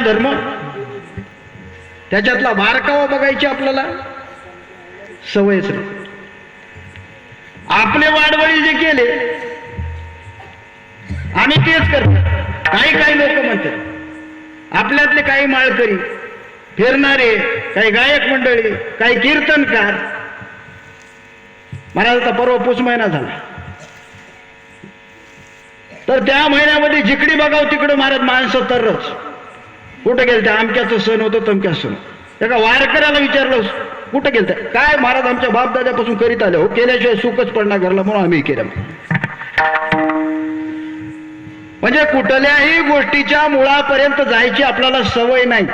धर्म त्याच्यातला बारकावा बघायची आपल्याला सवयच नाही. आपले वाडवळी जे केले आम्ही तेच करतो. काही लोक म्हणतात आपल्यातले काही माळकरी फिरणारे, काही गायक मंडळी, काही कीर्तनकार. महाराजांचा परवा पुस महिना झाला तर त्या महिन्यामध्ये जिकडे बघाव तिकडे महाराज माणसं तरच. कुठं गेल त्या आमक्याचं सण होतं तमक्याचं सण. एका वारकऱ्याला विचारलं कुठं गेल त्या, काय महाराज आमच्या बापदाद्यापासून करीत आले हो, केल्याशिवाय सुखच पडणार घरला म्हणून आम्ही केलं. म्हणजे कुठल्याही गोष्टीच्या मुळापर्यंत जायची आपल्याला सवय नाही.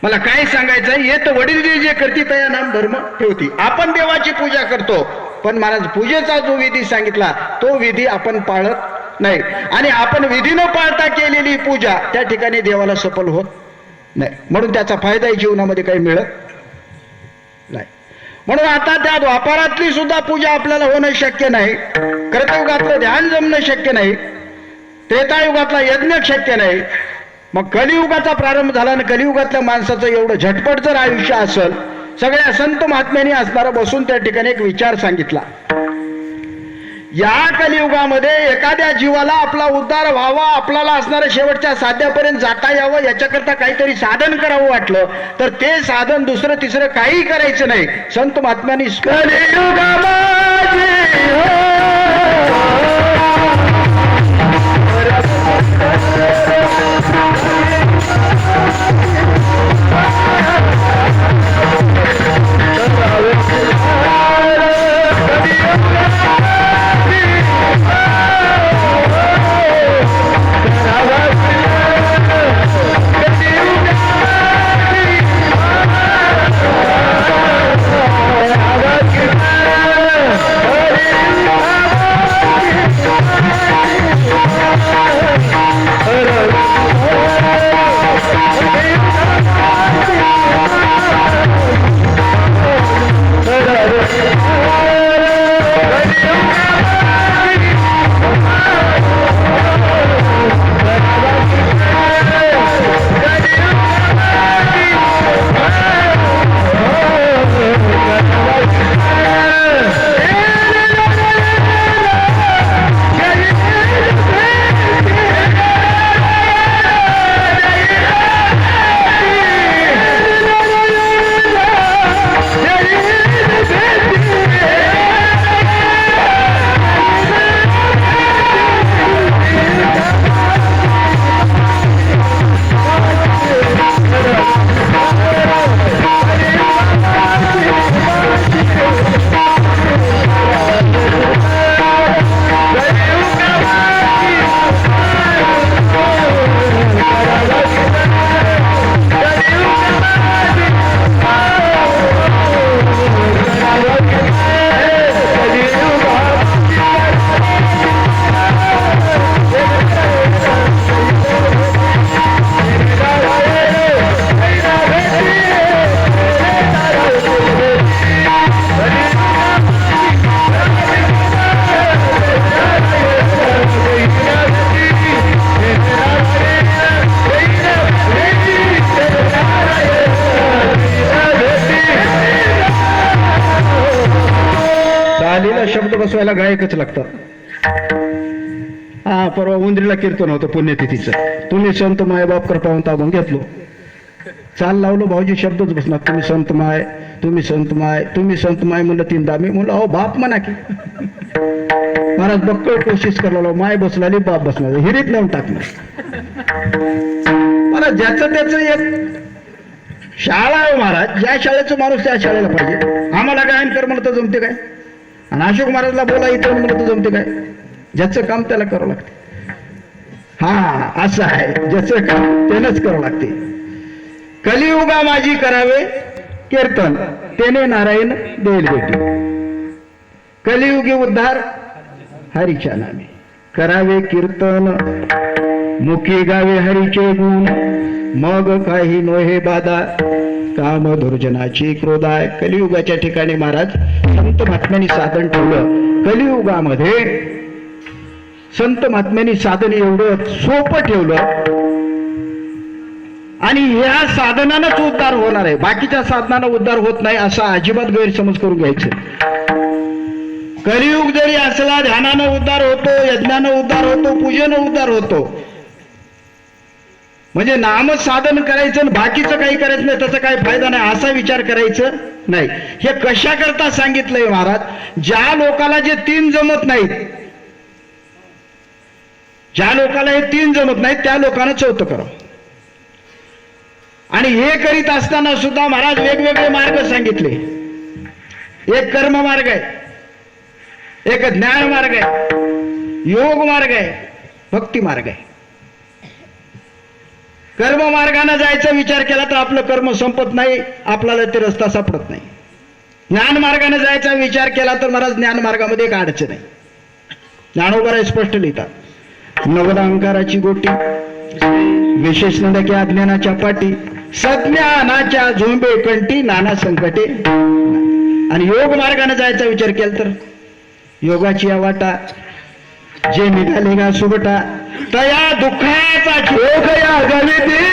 मला काय सांगायचं, येत वडील जे करती तया नाम धर्म ठेवती. आपण देवाची पूजा करतो पण महाराज पूजेचा जो विधी सांगितला तो विधी आपण पाळत नाही. आणि आपण विधी न पाळता केलेली पूजा त्या ठिकाणी देवाला सफल होत नाही. म्हणून त्याचा फायदाही जीवनामध्ये काही मिळत नाही. म्हणून आता त्या द्वापारातली सुद्धा पूजा आपल्याला होणं शक्य नाही. कृतयुगातलं ध्यान जमणं शक्य नाही. त्रेतायुगातला यज्ञ शक्य नाही. मग कलियुगाचा प्रारंभ झाला आणि कलियुगातल्या माणसाचं एवढं झटपट जर आयुष्य असेल, सगळ्या संत महात्म्यांनी असणारा बसून त्या ठिकाणी एक विचार सांगितला. या कलियुगामध्ये एखाद्या जीवाला आपला उद्धार व्हावा, आपल्याला असणाऱ्या शेवटच्या साध्यापर्यंत जाता यावं, याच्याकरता काहीतरी साधन करावं वाटलं तर ते साधन दुसरं तिसरं काही करायचं नाही. संत महात्म्यांनी शब्द बसवायला गायकच लागतात. हा परवा उंदरीला कीर्तन होतं पुण्यतिथीचं. तुम्ही संत माय बाप कृपावंत आपण घेतलो, चाल लावलो, भाऊजी शब्दच बसणार. तुम्ही संत माय, तुम्ही संत माय, तुम्ही संत माय म्हणलं तीनदा. मी म्हणलं अहो बाप म्हणा की. महाराज बक्कळ कोशिश करायला, माय बसलाली बाप बसणार, हिरीत लावून टाकणार. मला ज्याचं त्याचं एक शाळा आहे महाराज, ज्या शाळेचं माणूस त्या शाळेला पाहिजे. आम्हाला गायन कर म्हणलं तर जमते काय, आणि अशोक महाराजला बोला इथं म्हणलं तर जमते काय. ज्याचं काम त्याला करावं लागते. हा असं आहे, ज्याचं काम त्यानंच करावं लागते. कलियुगा माझी करावे कीर्तन, तेने नारायण देईल भेटी. कलियुगी उद्धार हरीच्या नामे, करावे कीर्तन मुखी गावे हरीचे गुण. मग काही नोहे बाधा, काम दुर्जनाची क्रोधाय. कलियुगाच्या ठिकाणी महाराज संत महात्म्यांनी साधन ठेवलं. कलियुगामध्ये संत महात्म्यांनी साधन एवढं सोपं ठेवलं आणि ह्या साधनानंच उद्धार होणार आहे, बाकीच्या साधनानं उद्धार होत नाही असा अजिबात गैरसमज करून घ्यायचं. कलियुग जरी असला ध्यानानं उद्धार होतो, यज्ञानं उद्धार होतो, पूजेनं उद्धार होतो. म्हणजे नामच साधन करायचं आणि बाकीचं काही करायचं नाही, त्याचा काही फायदा नाही असा विचार करायचं नाही. हे कशा करता सांगितलंय महाराज? ज्या लोकाला जे तीन जमत नाहीत, ज्या लोकाला हे तीन जमत नाहीत त्या लोकांना चौथं करावं. आणि हे करीत असताना सुद्धा महाराज वेगवेगळे मार्ग सांगितले. एक कर्म मार्ग आहे, एक ज्ञान मार्ग आहे, योग मार्ग आहे, भक्ती मार्ग आहे. कर्म मार्गाने जायचा विचार केला तर आपलं कर्म संपत नाही, आपल्याला ते रस्ता सापडत नाही. ज्ञान मार्गाने जायचा विचार केला तर महाराज ज्ञान मार्गामध्ये एक अडचण आहे. ज्ञानोबा स्पष्ट लिहितात, नवदांकाराची गोटी विशेष नदकी अज्ञानाच्या पाठी, सज्ञानाच्या झोंबे कंठी नाना संकटे. आणि योग मार्गाने जायचा विचार केला तर योगाची या वाटा जे निघाले गा सुबटा, तया दुःखाचा योग या गविती.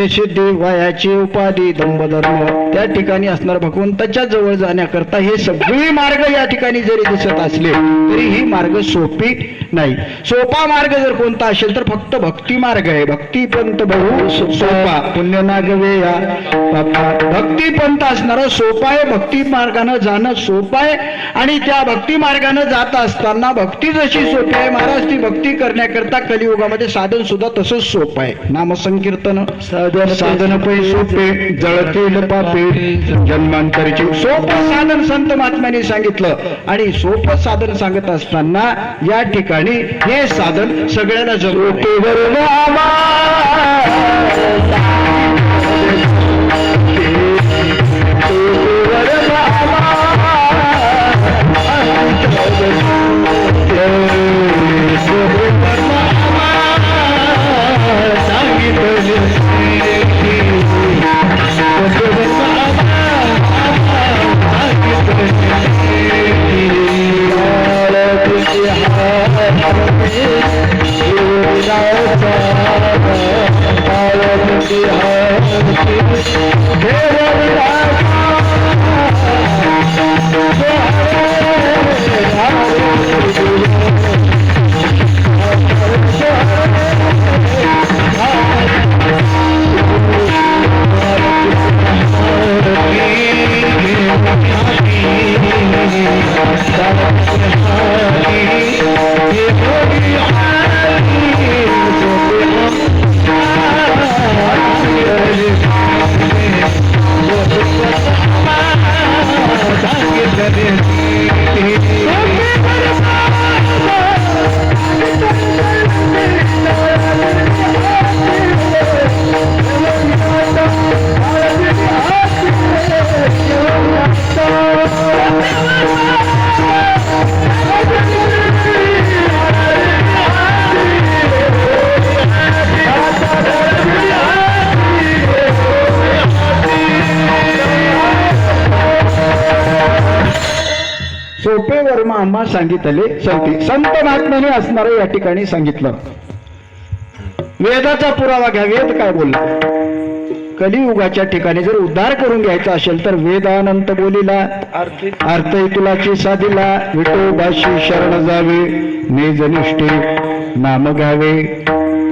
सिद्धी वयाची उपाधी दंभधर्म त्या ठिकाणी असणार भगवंताच्या जवळ जाण्याकरता हे सगळे मार्ग या ठिकाणी जरी दिसत असले तरी ही मार्ग सोपी नाही. सोपा मार्ग जर कोणता असेल तर फक्त भक्ती मार्ग आहे. भक्ती पंथ बहु सोपा पुण्य नागवे या भक्ती पंथ असणार सोपा आहे. भक्ती मार्गाने जाणं सोपं आहे आणि त्या भक्ती मार्गाने जात असताना भक्ती जशी सोपी आहे महाराज ती भक्ती करण्याकरता कलियुगामध्ये साधन सुद्धा तसंच सोपं आहे. नामसंकीर्तन साधन पै सोपे जळतील पापे जन्मांतरची सोपं साधन संत महात्म्यांनी सांगितलं आणि सोपं साधन सांगत असताना या ठिकाणी हे साधन सगळ्यांना जमते. सोपे वर्म आम्हा सांगितले संती. संत महात्म्याने असणारं या ठिकाणी सांगितलं. वेदाचा पुरावा घ्या. वेद काय बोलला? कलियुगाच्या ठिकाणी जर उद्धार करून घ्यायचा असेल तर वेदानंत बोलीला अर्थ तुलाची साधीला विठोबाशी शरण जावे निजनिष्ठे नाम घ्यावे.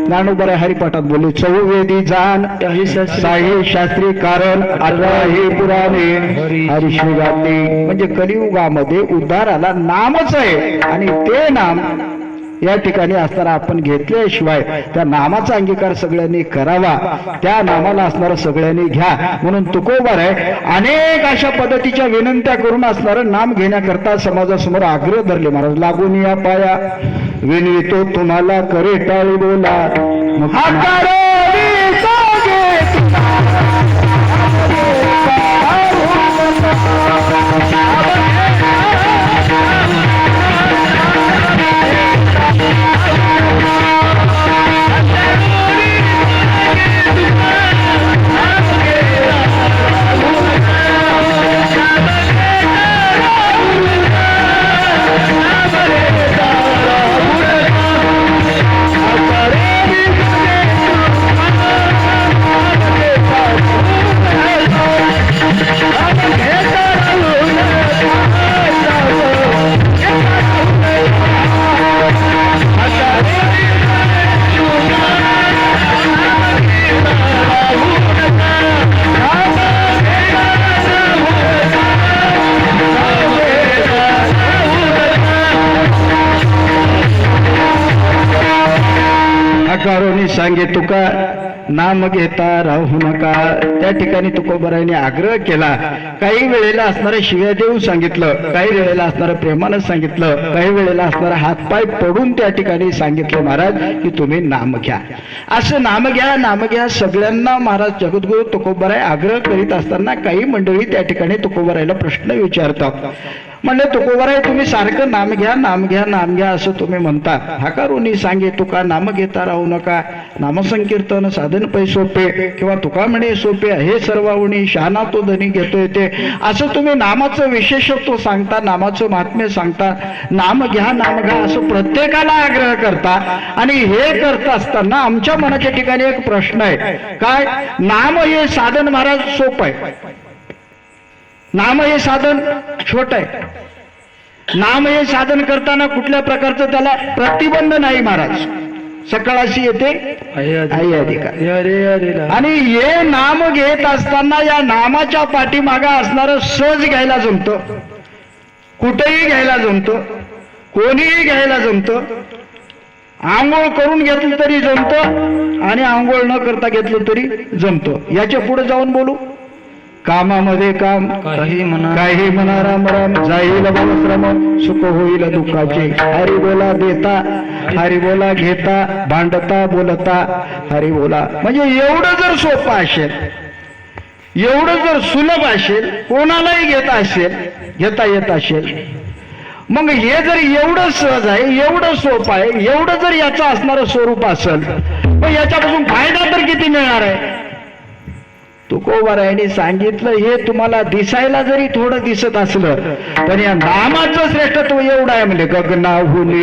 ज्ञानोबा हरिपाठात बोलले चौवेदी जाण साही शास्त्री कारण अर्धा हे पुराणे हरिश्री गाते. म्हणजे कलियुगामध्ये उद्धाराला नामच आहे आणि ते नाम या ठिकाणी असताना आपण घेतल्याशिवाय त्या नामाचा अंगीकार सगळ्यांनी करावा. त्या नामाला असणारं सगळ्यांनी घ्या म्हणून तुकोबार आहे अनेक अशा पद्धतीच्या विनंत्या करून असणारं नाम घेण्याकरता समाजासमोर आग्रह धरले. महाराज लागून या पाया विनवितो तुम्हाला करे टाळी बोला कारोनी सांगे तुका नाम घेता राहू नका. त्या ठिकाणी तुकोबारायांनी आग्रह केला. काही वेळेला असणारं शिव्या देऊन सांगितलं, काही वेळेला असणारं प्रेमानं सांगितलं, काही वेळेला असणारं हातपाय पडून त्या ठिकाणी सांगितलं महाराज की तुम्ही नाम घ्या. असं नाम घ्या नाम घ्या सगळ्यांना महाराज जगद्गुरु तुकोबाराय आग्रह करीत असताना काही मंडळी त्या ठिकाणी तुकोबारायला प्रश्न विचारतात. म्हणले तुकोबाराय तुम्ही सारखं नाम घ्या नाम घ्या नाम घ्या असं तुम्ही म्हणता. हाकारोनी सांगे तुका नाम घेता राहू नका. नामसंकीर्तन साधन पै सोपे किंवा तुका म्हणे सोपे हे सर्वावणी शहाणा तो धनी घेतोय ते असं तुम्ही नामाचं विशेषत्व सांगता, नामाचं महात्म्य सांगता. नाम घ्या नाम घ्या असं प्रत्येकाला आग्रह करता. आणि हे करत असताना आमच्या मनाच्या ठिकाणी एक प्रश्न आहे. काय? नाम हे साधन महाराज सोपं आहे, नाम हे साधन छोट आहे. नाम हे साधन करताना कुठल्या प्रकारचं त्याला प्रतिबंध नाही महाराज. सकाळशी येते आई अधिकार. आणि हे नाम घेत असताना या नामाच्या पाठीमागा असणारं सहज घ्यायला जमतं, कुठेही घ्यायला जमतं, कोणीही घ्यायला जमतं. आंघोळ करून घेतलं तरी जमतं आणि आंघोळ न करता घेतलं तरी जमतं. याच्या पुढे जाऊन बोलू. कामामध्ये काम काही म्हणा राम राम जाईल श्रम सुख होईल दुःखाचे. हरी बोला देता हरी बोला घेता भांडता बोलता हरी बोला. म्हणजे एवढं जर सोपं असेल, एवढं जर सुलभ असेल, कोणालाही घेता येत असेल, मग हे जर एवढं सहज आहे, एवढं सोपं आहे, एवढं जर याचं असणारं स्वरूप असेल मग याच्यापासून फायदा तर किती मिळणार आहे. तुकोबारायांनी सांगितलं हे तुम्हाला दिसायला जरी थोडं दिसत असलं पण या नामाचं श्रेष्ठत्व एवढं आहे. म्हणजे गगनाहुनी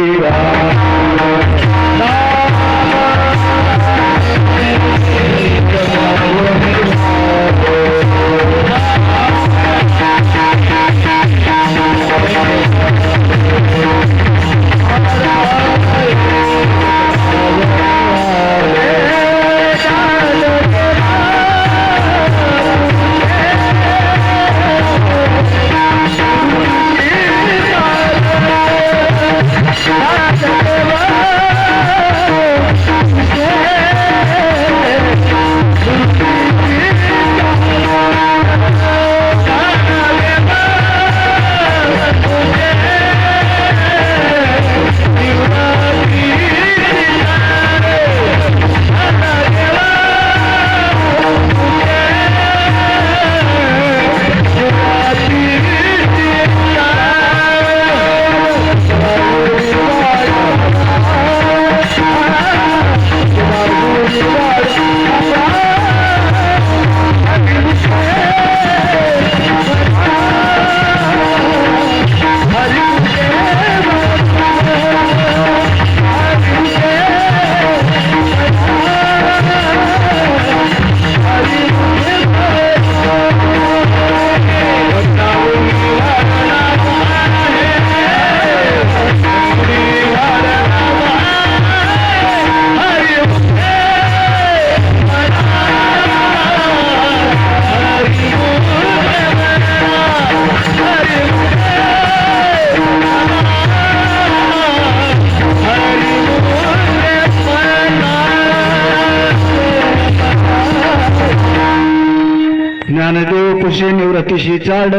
ज्ञानदेव कुशे निवृत्तीशी चाड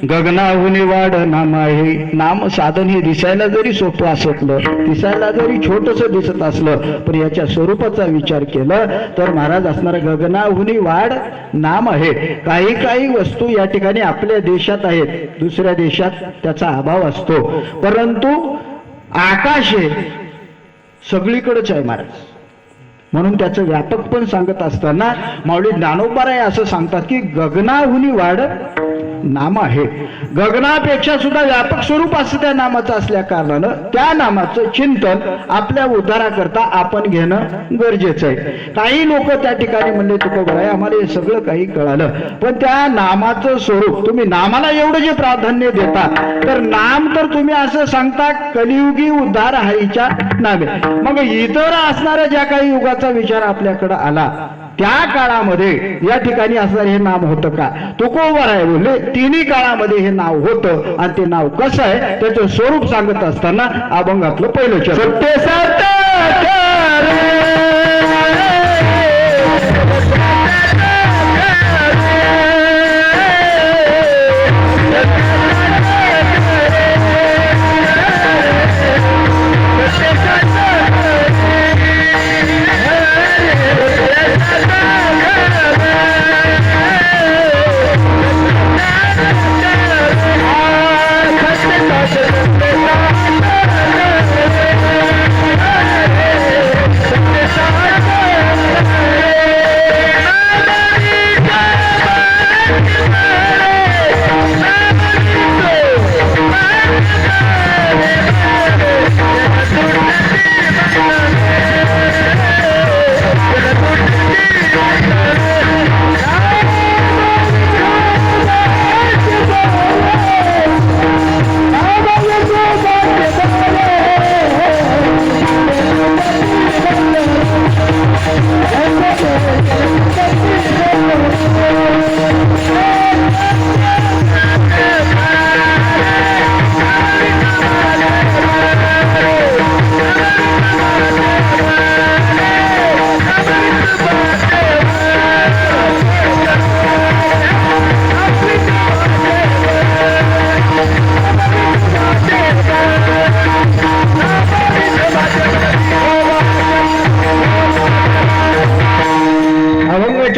गगनाहुनी वाढ नाम आहे. नाम साधन हे दिसायला जरी सोपं असलं, दिसायला जरी छोटस दिसत असलं, पण याच्या स्वरूपाचा विचार केला तर महाराज असणार गगनाहुनी वाढ नाम आहे. काही काही वस्तू या ठिकाणी आपल्या देशात आहेत, दुसऱ्या देशात त्याचा अभाव असतो, परंतु आकाश आहे सगळीकडेच आहे महाराज. म्हणून त्याचं व्यापक पण सांगत असताना माऊली ज्ञानोबाराय असं सांगतात की गगनाहुनी वाढ नाम आहे. गगनापेक्षा सुद्धा व्यापक स्वरूप असं त्या नामाचं असल्या कारणानं त्या नामाचं चिंतन आपल्या उद्धाराकरता आपण घेणं गरजेचं आहे. काही लोक त्या ठिकाणी म्हणले तुकोबाराय आम्हाला हे सगळं काही कळालं, पण त्या नामाचं स्वरूप तुम्ही नामाला एवढं जे प्राधान्य देता, तर नाम तर तुम्ही असं सांगता कलियुगी उद्धार हरीच्या नामे. मग इतर असणाऱ्या ज्या काही युगाचा विचार आपल्याकडे आला त्या काळामध्ये या ठिकाणी असणारे हे नाम होतं का? तुकोबाराय बोलले तिन्ही काळामध्ये हे नाव होतं, आणि ते नाव कसं आहे त्याचं स्वरूप सांगत असताना अभंगातलं पहिलं चरण सत्य सत्य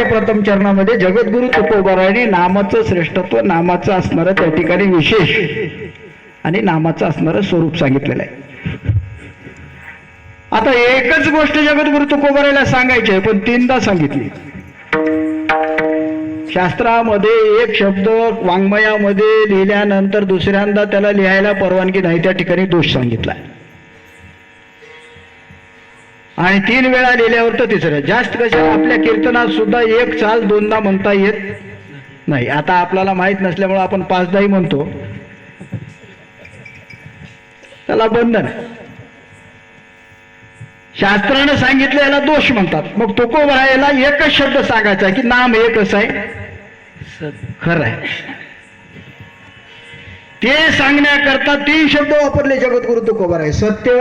प्रथम चरणामध्ये जगद्गुरु तुकोबारायांनी नामाचं श्रेष्ठत्व, नामाचं असणारं त्या ठिकाणी विशेष आणि नामाचं असणारं स्वरूप सांगितलेलं आहे. आता एकच गोष्ट जगद्गुरु तुकोबारायला सांगायची आहे, पण तीनदा सांगितली. शास्त्रामध्ये एक शब्द वाङ्मयामध्ये लिहिल्यानंतर दुसऱ्यांदा त्याला लिहायला परवानगी नाही, त्या ठिकाणी दोष सांगितला. आणि 3 वेळा लिहिल्यावर तर तिसरं जास्त कशा आपल्या कीर्तनात सुद्धा एक चाल दोनदा म्हणता येत नाही. आता आपल्याला माहित नसल्यामुळे आपण 5दाही म्हणतो, त्याला बंधन. शास्त्राने सांगितलं याला दोष म्हणतात. मग तुकोबारायला एकच शब्द सांगायचा की नाम एकच आहे, खरं आहे. ते सांगण्याकरता 3 शब्द वापरले जगद्गुरु तुकोबाराय. सत्य,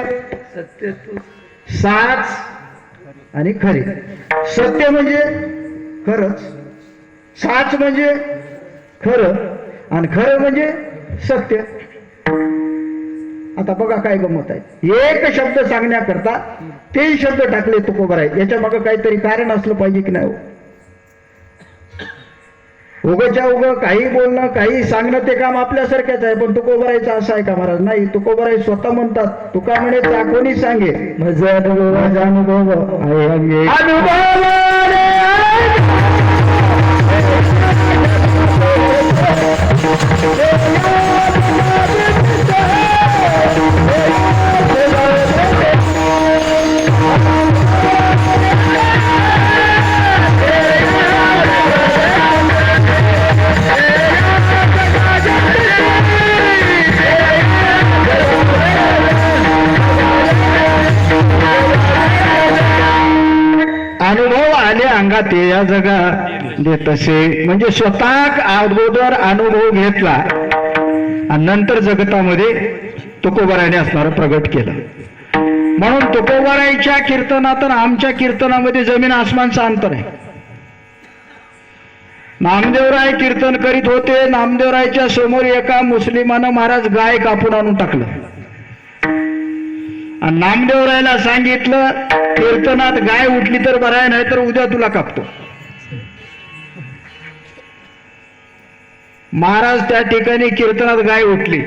सत्य साच आणि खरे. सत्य म्हणजे खरंच, साच म्हणजे खरं, आणि खरं म्हणजे सत्य. आता बघा काय गमत आहे, एक शब्द सांगण्याकरता 3 शब्द टाकले तुकोबाराय. याच्या मागे काहीतरी कारण असलं पाहिजे की नाही? उगच्या उग काही बोलणं काही सांगणं ते काम आपल्यासारख्याच आहे, पण तुकोबारायचं असं आहे का महाराज? नाही. तुकोबाराय स्वतः म्हणतात, तुका म्हणे कोणी सांगे माझा अनुभव अनुभव आले अंगात या जगा दे तसे. म्हणजे स्वतः अगोदर अनुभव घेतला आणि नंतर जगतामध्ये तुकोबारायने असणारं प्रगट केलं. म्हणून तुकोबारायच्या कीर्तनात आणि आमच्या कीर्तनामध्ये जमीन आसमानचं अंतर आहे. नामदेवराय कीर्तन करीत होते. नामदेवरायच्या समोर एका मुस्लिमानं महाराज गाय कापून आणून टाकलं आणि नामदेवरायला सांगितलं, कीर्तनात गाय उठली तर बरं आहे, नाही तर उद्या तुला कापतो. महाराज त्या ठिकाणी कीर्तनात गाय उठली.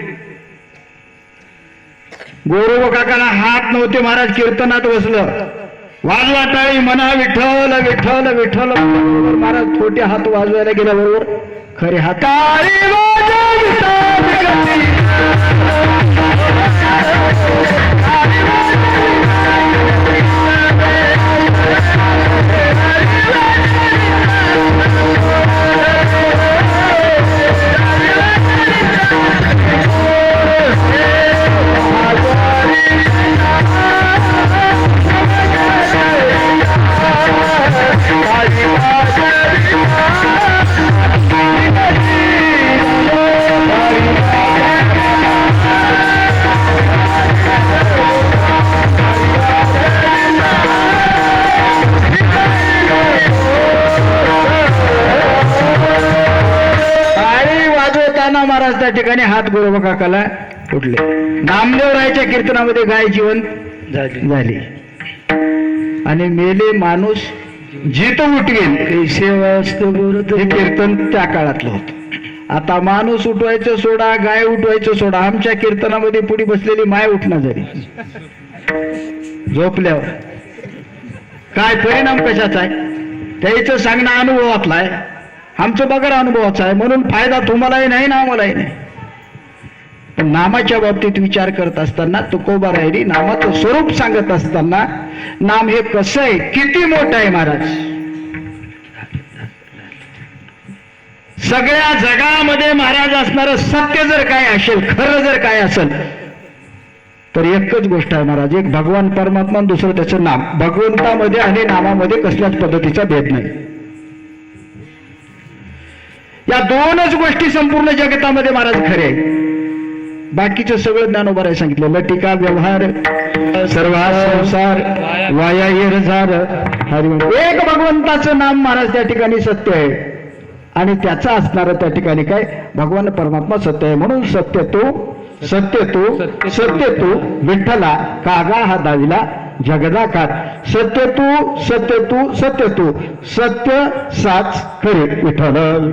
गोरोबा काकाला हात नव्हते, महाराज कीर्तनात बसलं. वाजवा टाळी म्हणा विठ्ठल विठ्ठल विठ्ठल. महाराज छोटे हात वाजवायला गेल्याबरोबर खरे हात टाळी वाजव विठ्ठल. महाराज त्या ठिकाणी हात गोरोबा काकाला उठले. नामदेवरायच्या कीर्तनामध्ये गाय जिवंत झाली आणि मेले माणूस जित उठवेल हे कीर्तन त्या काळातलं होतं. आता माणूस उठवायचं सोडा, गाय उठवायचं सोडा. आमच्या कीर्तनामध्ये पुढे बसलेली माय उठणं झाली झोपल्यावर. काय परिणाम कशाचा आहे त्याचं सांगणं अनुभवातला आहे, आमचं बगर अनुभवाचं आहे. म्हणून फायदा तुम्हालाही नाही ना आम्हालाही नाही. पण नामाच्या बाबतीत विचार करत असताना तुकोबारायांनी नामाचं स्वरूप सांगत असताना नाम हे कसं आहे, किती मोठं आहे महाराज. सगळ्या जगामध्ये महाराज असणारं सत्य जर काय असेल, खरं जर काय असेल तर एकच गोष्ट आहे महाराज, एक भगवान परमात्मा, दुसरं त्याचं नाम. भगवंतामध्ये आणि नामामध्ये कसल्याच पद्धतीचा भेद नाही. या दोनच गोष्टी संपूर्ण जगतामध्ये महाराज खरे आहे. बाकीचं सगळं ज्ञानोबाराय सांगितलं. लटिका व्यवहार सर्वा संसार वाया येरझार हरि. एक भगवंताचं नाम महाराज त्या ठिकाणी सत्य आहे आणि त्याचा असणारं त्या ठिकाणी काय भगवान परमात्मा सत्य आहे. म्हणून सत्य तू विठ्ठला कागा हा दाविला जगदाकार. सत्य तू सत्य साच खरे विठ्ठल.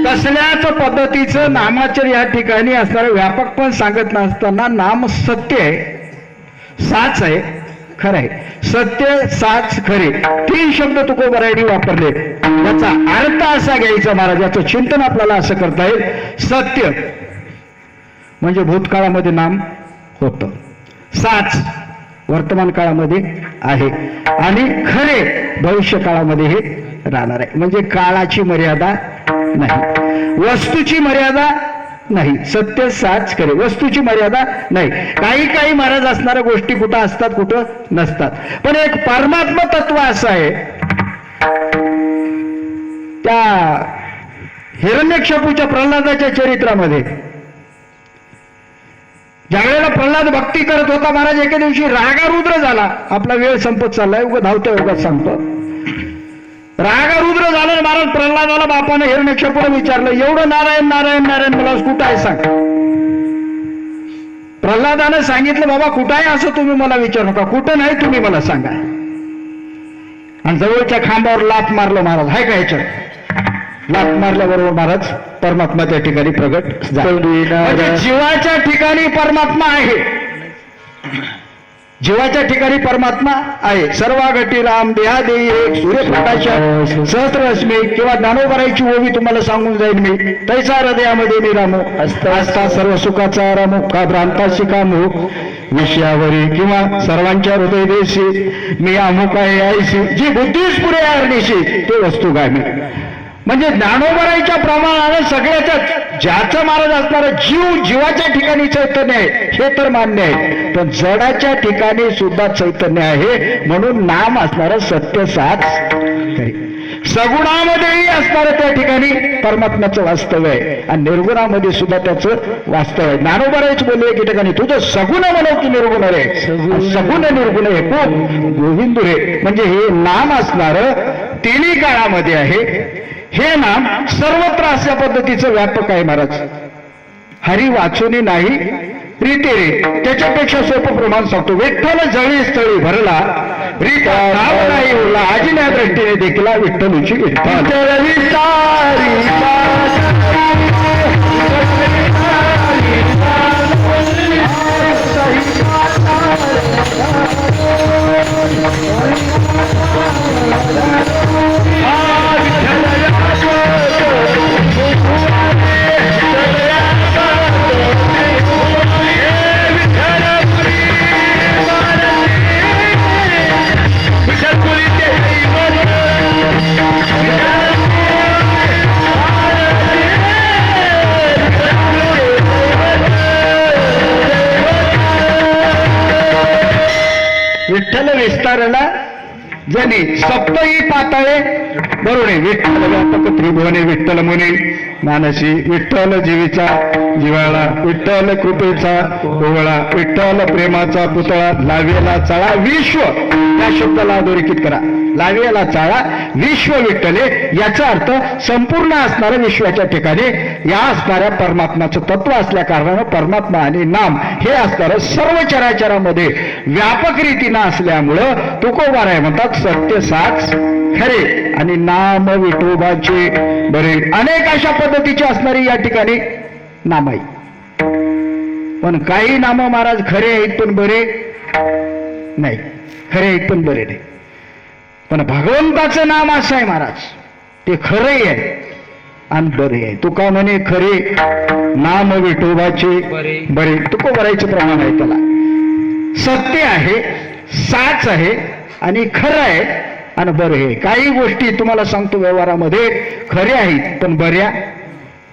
कसल्याच पद्धतीचं नामाचर या ठिकाणी असणारं व्यापक पण सांगत नसताना नाम सत्य आहे, साच आहे, खरं आहे. सत्य साच खरे तीन शब्द तुकोबारायांनी वापरले. याचा अर्थ असा घ्यायचा महाराज, याचं चिंतन आपल्याला असं करता येईल. सत्य म्हणजे भूतकाळामध्ये नाम होतं, साच वर्तमान काळामध्ये आहे आणि खरे भविष्य काळामध्ये हे राहणार आहे. म्हणजे काळाची मर्यादा नाही, वस्तूची मर्यादा नाही. सत्य साच खरे, वस्तूची मर्यादा नाही. काही महाराज असणाऱ्या गोष्टी कुठं असतात कुठं नसतात. पण एक परमात्मा तत्व असं आहे, त्या हिरण्यकश्यपूच्या प्रल्हादाच्या चरित्रामध्ये ज्यावेळेला प्रल्हाद भक्ती करत होता महाराज, एके दिवशी रागारुद्र झाला. आपला वेळ संपत चाललाय, उगा धावत्या योगात सांगतो. रागारुद्र झालं महाराज. प्रल्हादाला बापाने हिरण्यकश्यपूला विचारलं, एवढं नारायण नारायण नारायण मला कुठं आहे सांग. प्रल्हादानं सांगितलं, बाबा कुठं आहे असं तुम्ही मला विचारू नका, कुठं नाही तुम्ही मला सांगा. आणि जवळच्या खांबावर लाथ मारलं महाराज. हाय का ह्याच्यात लाथ मारल्याबरोबर महाराज परमात्मा त्या ठिकाणी प्रगट झाला. जीवाच्या ठिकाणी परमात्मा आहे, जीवाच्या ठिकाणी परमात्मा आहे. सर्व घटी राम देहा देई एक सूर्यप्रकाश सहस्ररश्मी. किंवा ज्ञानोबारायची ओवी तुम्हाला सांगून जाईल मी. तैसा हृदयामध्ये मी रामो असता सर्व सुखाचा रामो का भ्रांताशी कामो विषयावरी किंवा सर्वांच्या हृदय देशी मी अमुक आहे आईशी जी बुद्धीच पुरे आरणीशी ते वस्तू गामी. म्हणजे ज्ञानोबारायच्या प्रमाणाने सगळ्याच्या ज्याचं महाराज असणारं जीवाच्या ठिकाणी चैतन्य आहे हे तर मान्य आहे, पण जडाच्या ठिकाणी सुद्धा चैतन्य आहे. म्हणून नाम असणारं सत्य साच खरे. सगुणामध्येही असणारं त्या ठिकाणी परमात्म्याचं वास्तव आहे आणि निर्गुणामध्ये सुद्धा त्याचं वास्तव आहे. ज्ञानोबारायच बोलले की ठिकाणी तुझं सगुण म्हणव की निर्गुण रे, सगुण निर्गुण हे खूप गोविंद रे. म्हणजे हे नाम असणारं तिन्ही काळामध्ये आहे. हे नाम सर्वत्र अशा पद्धतीचं व्यापक आहे महाराज. हरी वाचुनी नाही रीते रे, त्याच्यापेक्षा सोपं प्रमाण सांगतो. विठ्ठल जळी स्थळी भरला रीता नाव नाही उरला, आजील्या दृष्टीने देखील विठ्ठलूची विठ्ठल विठ्ठल विस्तारला जनी सप्तही पाताळे बरोबर. विठ्ठल व्यापक त्रिभुवने विठ्ठल मुनी मानसी, विठ्ठल जीवीचा जिव्हाळा, विठ्ठल कृपेचा ओवळा, विठ्ठल प्रेमाचा पुतळा, लावेला चाळा विश्व. या शब्दाला अधोरेखित करा. लावेला चाळा विश्व विठ्ठले, याचा अर्थ संपूर्ण असणाऱ्या विश्वाच्या ठिकाणी या असणाऱ्या परमात्म्याचं तत्व असल्या कारणानं परमात्मा आणि नाम हे असणारं सर्व चराचरामध्ये व्यापक रीतीनं असल्यामुळं तुकोबाराय म्हणतात सत्य साच खरे आणि नाम विठोबाचे बरे. अनेक अशा पद्धतीची असणारी या ठिकाणी नाम आहे. पण काही नाम महाराज खरे आहेत पण बरे नाही, खरे आहेत पण बरे नाही. पण भगवंताचं नाम असं आहे महाराज, ते खरे आहे आणि बरे आहे. तुका म्हणे खरे नाम विठोबाचे बरे. तुको भरायचं प्रमाण आहे त्याला. सत्य आहे, साच आहे आणि खरं आहे आणि बरं आहे. काही गोष्टी तुम्हाला सांगतो व्यवहारामध्ये खऱ्या आहेत पण बऱ्या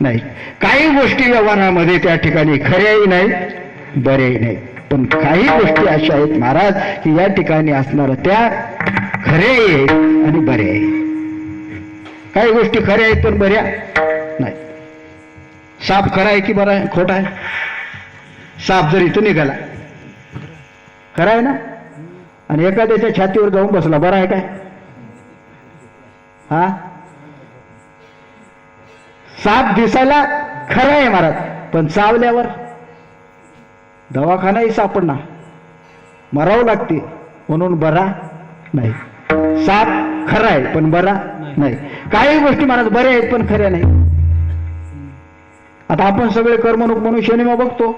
नाही. काही गोष्टी व्यवहारामध्ये त्या ठिकाणी खऱ्याही नाही बऱ्याही नाही. पण काही गोष्टी अशा आहेत महाराज की या ठिकाणी असणार त्या खऱ्याही आहेत आणि बऱ्या आहेत. काही गोष्टी खऱ्या आहेत पण बऱ्या नाही. साप खरा आहे की बरा आहे खोटा आहे? साप जर इथं निघाला खरा आहे ना, आणि एखाद्याच्या छातीवर जाऊन बसला बरा आहे काय? हा, साप दिसायला खरं आहे महाराज पण चावल्यावर दवाखानाही सापडणार, मरावं लागते म्हणून बरा नाही. साप खरा आहे पण बरा नाही. काही गोष्टी महाराज बऱ्या आहेत पण खऱ्या नाही. आता आपण सगळे कर्मणूक म्हणून शनिमा बघतो.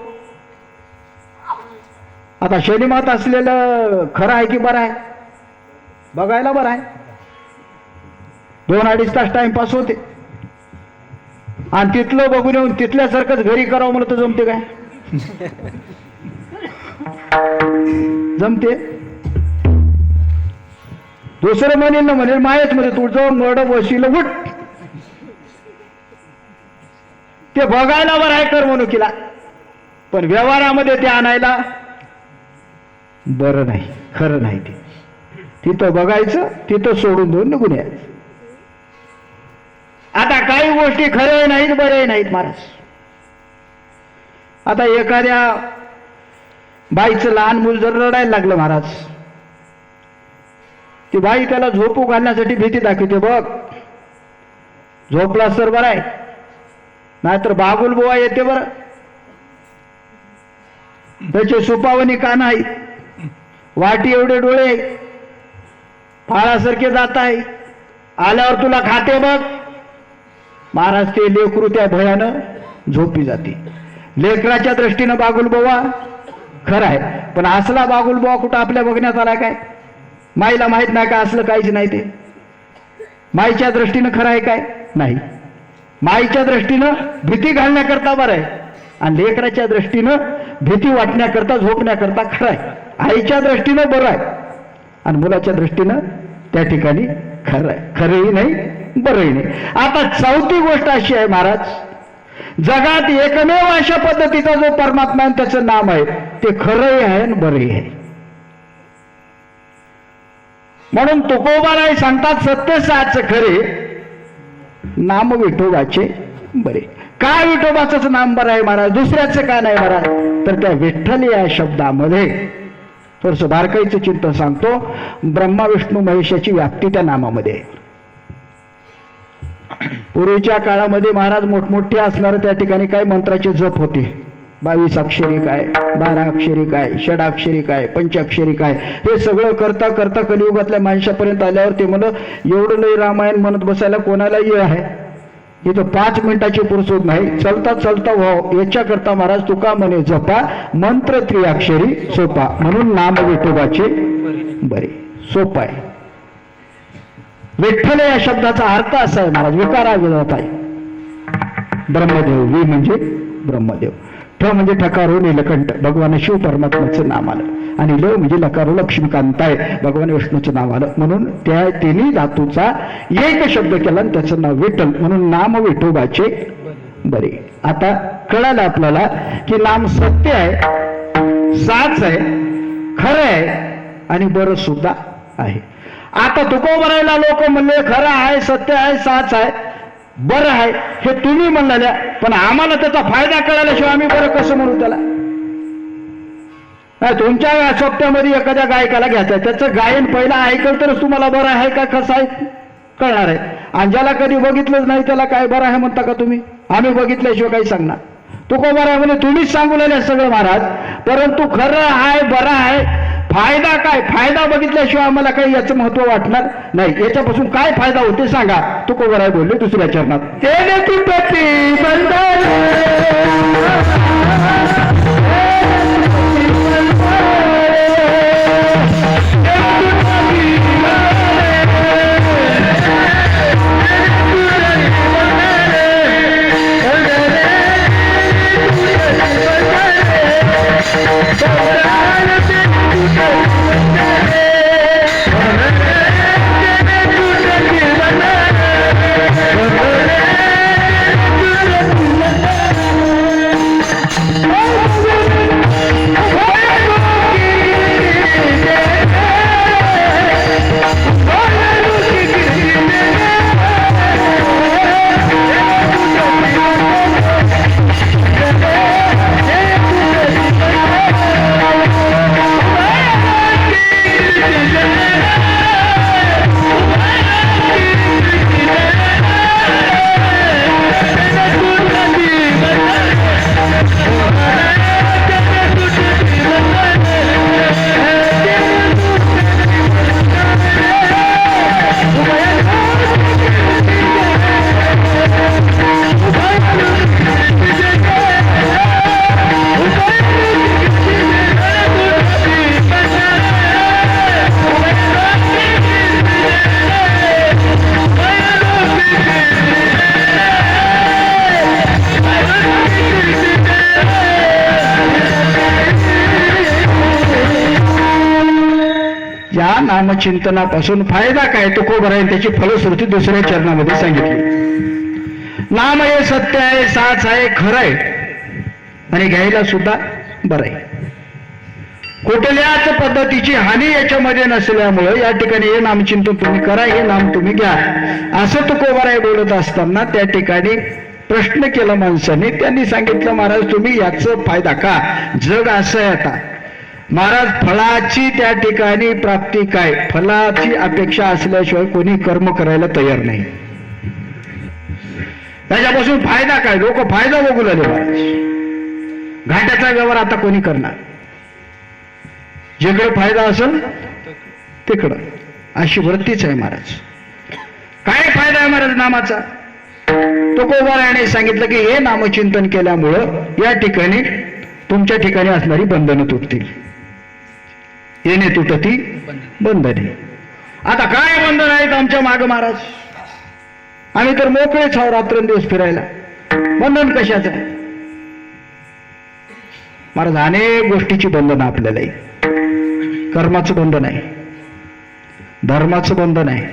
आता शनिमात असलेलं खरं आहे की बरं आहे? बघायला बरं आहे. 2-2.5 तास टाइमपास होते आणि तिथलं बघून येऊन तिथल्यासारखंच घरी करावं म्हणलं तर जमते काय? जमते? दुसरं म्हणेल ना म्हणेल मायच मध्ये तुझं मड बशील उठ. ते बघायला बरं आहे करमणुकीला पण व्यवहारामध्ये ते आणायला बरं नाही, खरं नाही. ते तिथं बघायचं तिथं सोडून देऊन निघून यायचं. आता काही गोष्टी खरे नाहीत बरे नाहीत महाराज. आता एखाद्या बाईचं लहान मूल जर रडायला लागलं महाराज, ती बाई त्याला झोपू घालण्यासाठी भीती दाखवते. बघ झोपला सर बरं आहे, नाहीतर बागुल बुवा येते बरं. त्याचे सुपावणी कान आहे, वाटी एवढे डोळे, फाळासारखे जात आहे, आल्यावर तुला खाते बघ. महाराज ते लेकरू त्या भयानं झोपी जाते. लेकराच्या दृष्टीनं बागुलबुवा खरं आहे पण असला बागुलबुवा कुठं आपल्या बघण्यात आला काय? माईला माहित नाही का असलं काहीच नाही. ते माईच्या दृष्टीनं खरं आहे काय? नाही. माईच्या दृष्टीनं भीती घालण्याकरता बरं आहे आणि लेकराच्या दृष्टीनं भीती वाटण्याकरता झोपण्याकरता खरं आहे. आईच्या दृष्टीनं बरं आहे आणि मुलाच्या दृष्टीनं त्या ठिकाणी खरं आहे. खरंही नाही बरंही नाही. आता चौथी गोष्ट अशी आहे महाराज, जगात एकमेव अशा पद्धतीचा जो परमात्मा आहे त्याचं नाम आहे ते खरंही आहे आणि बरंही आहे. म्हणून तुकोबाराय सांगतात सत्य साच खरे नाम विठोबाचे बरे. का विठोबाचंच नाम बरं आहे महाराज, दुसऱ्याचं का नाही महाराज? तर त्या विठ्ठल या शब्दामध्ये थोडस बारकाईचं चिंतन सांगतो. ब्रह्मा विष्णू महेशाची व्याप्ती त्या नामामध्ये आहे. पूर्वीच्या काळामध्ये महाराज मोठमोठे असणारे त्या ठिकाणी काय मंत्राचे जप होते. 22 अक्षरी काय, 12 अक्षरी काय, षडाक्षरी काय, पंचाक्षरी काय, हे सगळं करता करता कलियुगातल्या माणसापर्यंत आल्यावर ते म्हणलं एवढं लय रामायण म्हणत बसायला कोणाला ये आहे. इथं 5 मिनिटाची पुरसोत नाही, चलता चलता व्हाव याच्याकरता महाराज तुका म्हणे जपा मंत्र त्रिअक्षरी सोपा. म्हणून नाम विठोबाचे बरे सोपा आहे. विठ्ठल या शब्दाचा अर्थ असा आहे महाराज, विकारा जात आहे. ब्रह्मदेव, वि म्हणजे ब्रह्मदेव, ठ म्हणजे ठकारो नीलकंठ भगवान शिव परमात्म्याचं नाम आलं, आणि ल म्हणजे लकारो लक्ष्मीकांताय भगवान विष्णूचं नाव आलं. म्हणून त्या तिन्ही धातूचा एक शब्द केला आणि त्याचं नाव विठ्ठल. म्हणून नाम विठोबाचे बरे. आता कळालं आपल्याला की नाम सत्य आहे, साच आहे, खरं आहे आणि बरं सुद्धा आहे. आता तुकोबरायला लोक म्हणले खरं आहे, सत्य आहे, साच आहे, बरं आहे हे तुम्ही म्हणलेल्या, पण आम्हाला त्याचा फायदा कळाल्याशिवाय आम्ही बरं कसं म्हणू त्याला? तुमच्या सोप्त्यामध्ये एखाद्या गायकाला घ्यायचं, त्याचं गायन पहिला ऐकल तरच तुम्हाला बरं आहे का कसं आहे कळणार आहे. आणि ज्याला कधी बघितलंच नाही त्याला काय बरं आहे म्हणता का तुम्ही? आम्ही बघितल्याशिवाय काही सांगणार. तुकोबराय म्हणजे तुम्हीच सांगू लागले सगळं महाराज, परंतु खरं आहे, बरं आहे, फायदा काय? फायदा बघितल्याशिवाय आम्हाला काही याचं महत्व वाटणार नाही. याच्यापासून काय फायदा होते सांगा. तुकोबराय बोलले दुसऱ्या चरणात, तेने तुटती बंधन नामचिंतनापासून फायदा काय तुकोबराय त्याची फलश्रुती दुसऱ्या चरणामध्ये सांगितली. नाम हे सत्य आहे, साच आहे, खरं आहे आणि घ्यायला सुद्धा बरं आहे. कुठल्याच पद्धतीची हानी याच्यामध्ये नसल्यामुळे या ठिकाणी हे नामचिंतन तुम्ही करा, हे नाम तुम्ही घ्या असं तुकोबराय बोलत असताना त्या ठिकाणी प्रश्न केला माणसाने. त्यांनी सांगितलं महाराज तुम्ही याचा फायदा का? जग असं आहे आता महाराज, फळाची त्या ठिकाणी प्राप्ती काय? फलाची अपेक्षा असल्याशिवाय कोणी कर्म करायला तयार नाही. त्याच्यापासून फायदा काय? लोक फायदा बघू लागले महाराज. घाट्याचा व्यवहार आता कोणी करणार? जिकडे फायदा असेल तिकडं अशी वृत्तीच आहे महाराज. काय फायदा आहे महाराज नामाचा? तुकोबरायाने सांगितलं की हे नामचिंतन केल्यामुळं या ठिकाणी तुमच्या ठिकाणी असणारी बंधनं तुटतील. येणे तुटती बंधने. आता काय बंधन आहेत आमच्या माग महाराज? आम्ही तर मोकळेच आहो रात्रंदिवस फिरायला. बंधन कशाचं आहे महाराज? अनेक गोष्टीची बंधन आपल्याला आहे. कर्माचं बंधन आहे, धर्माचं बंधन आहे,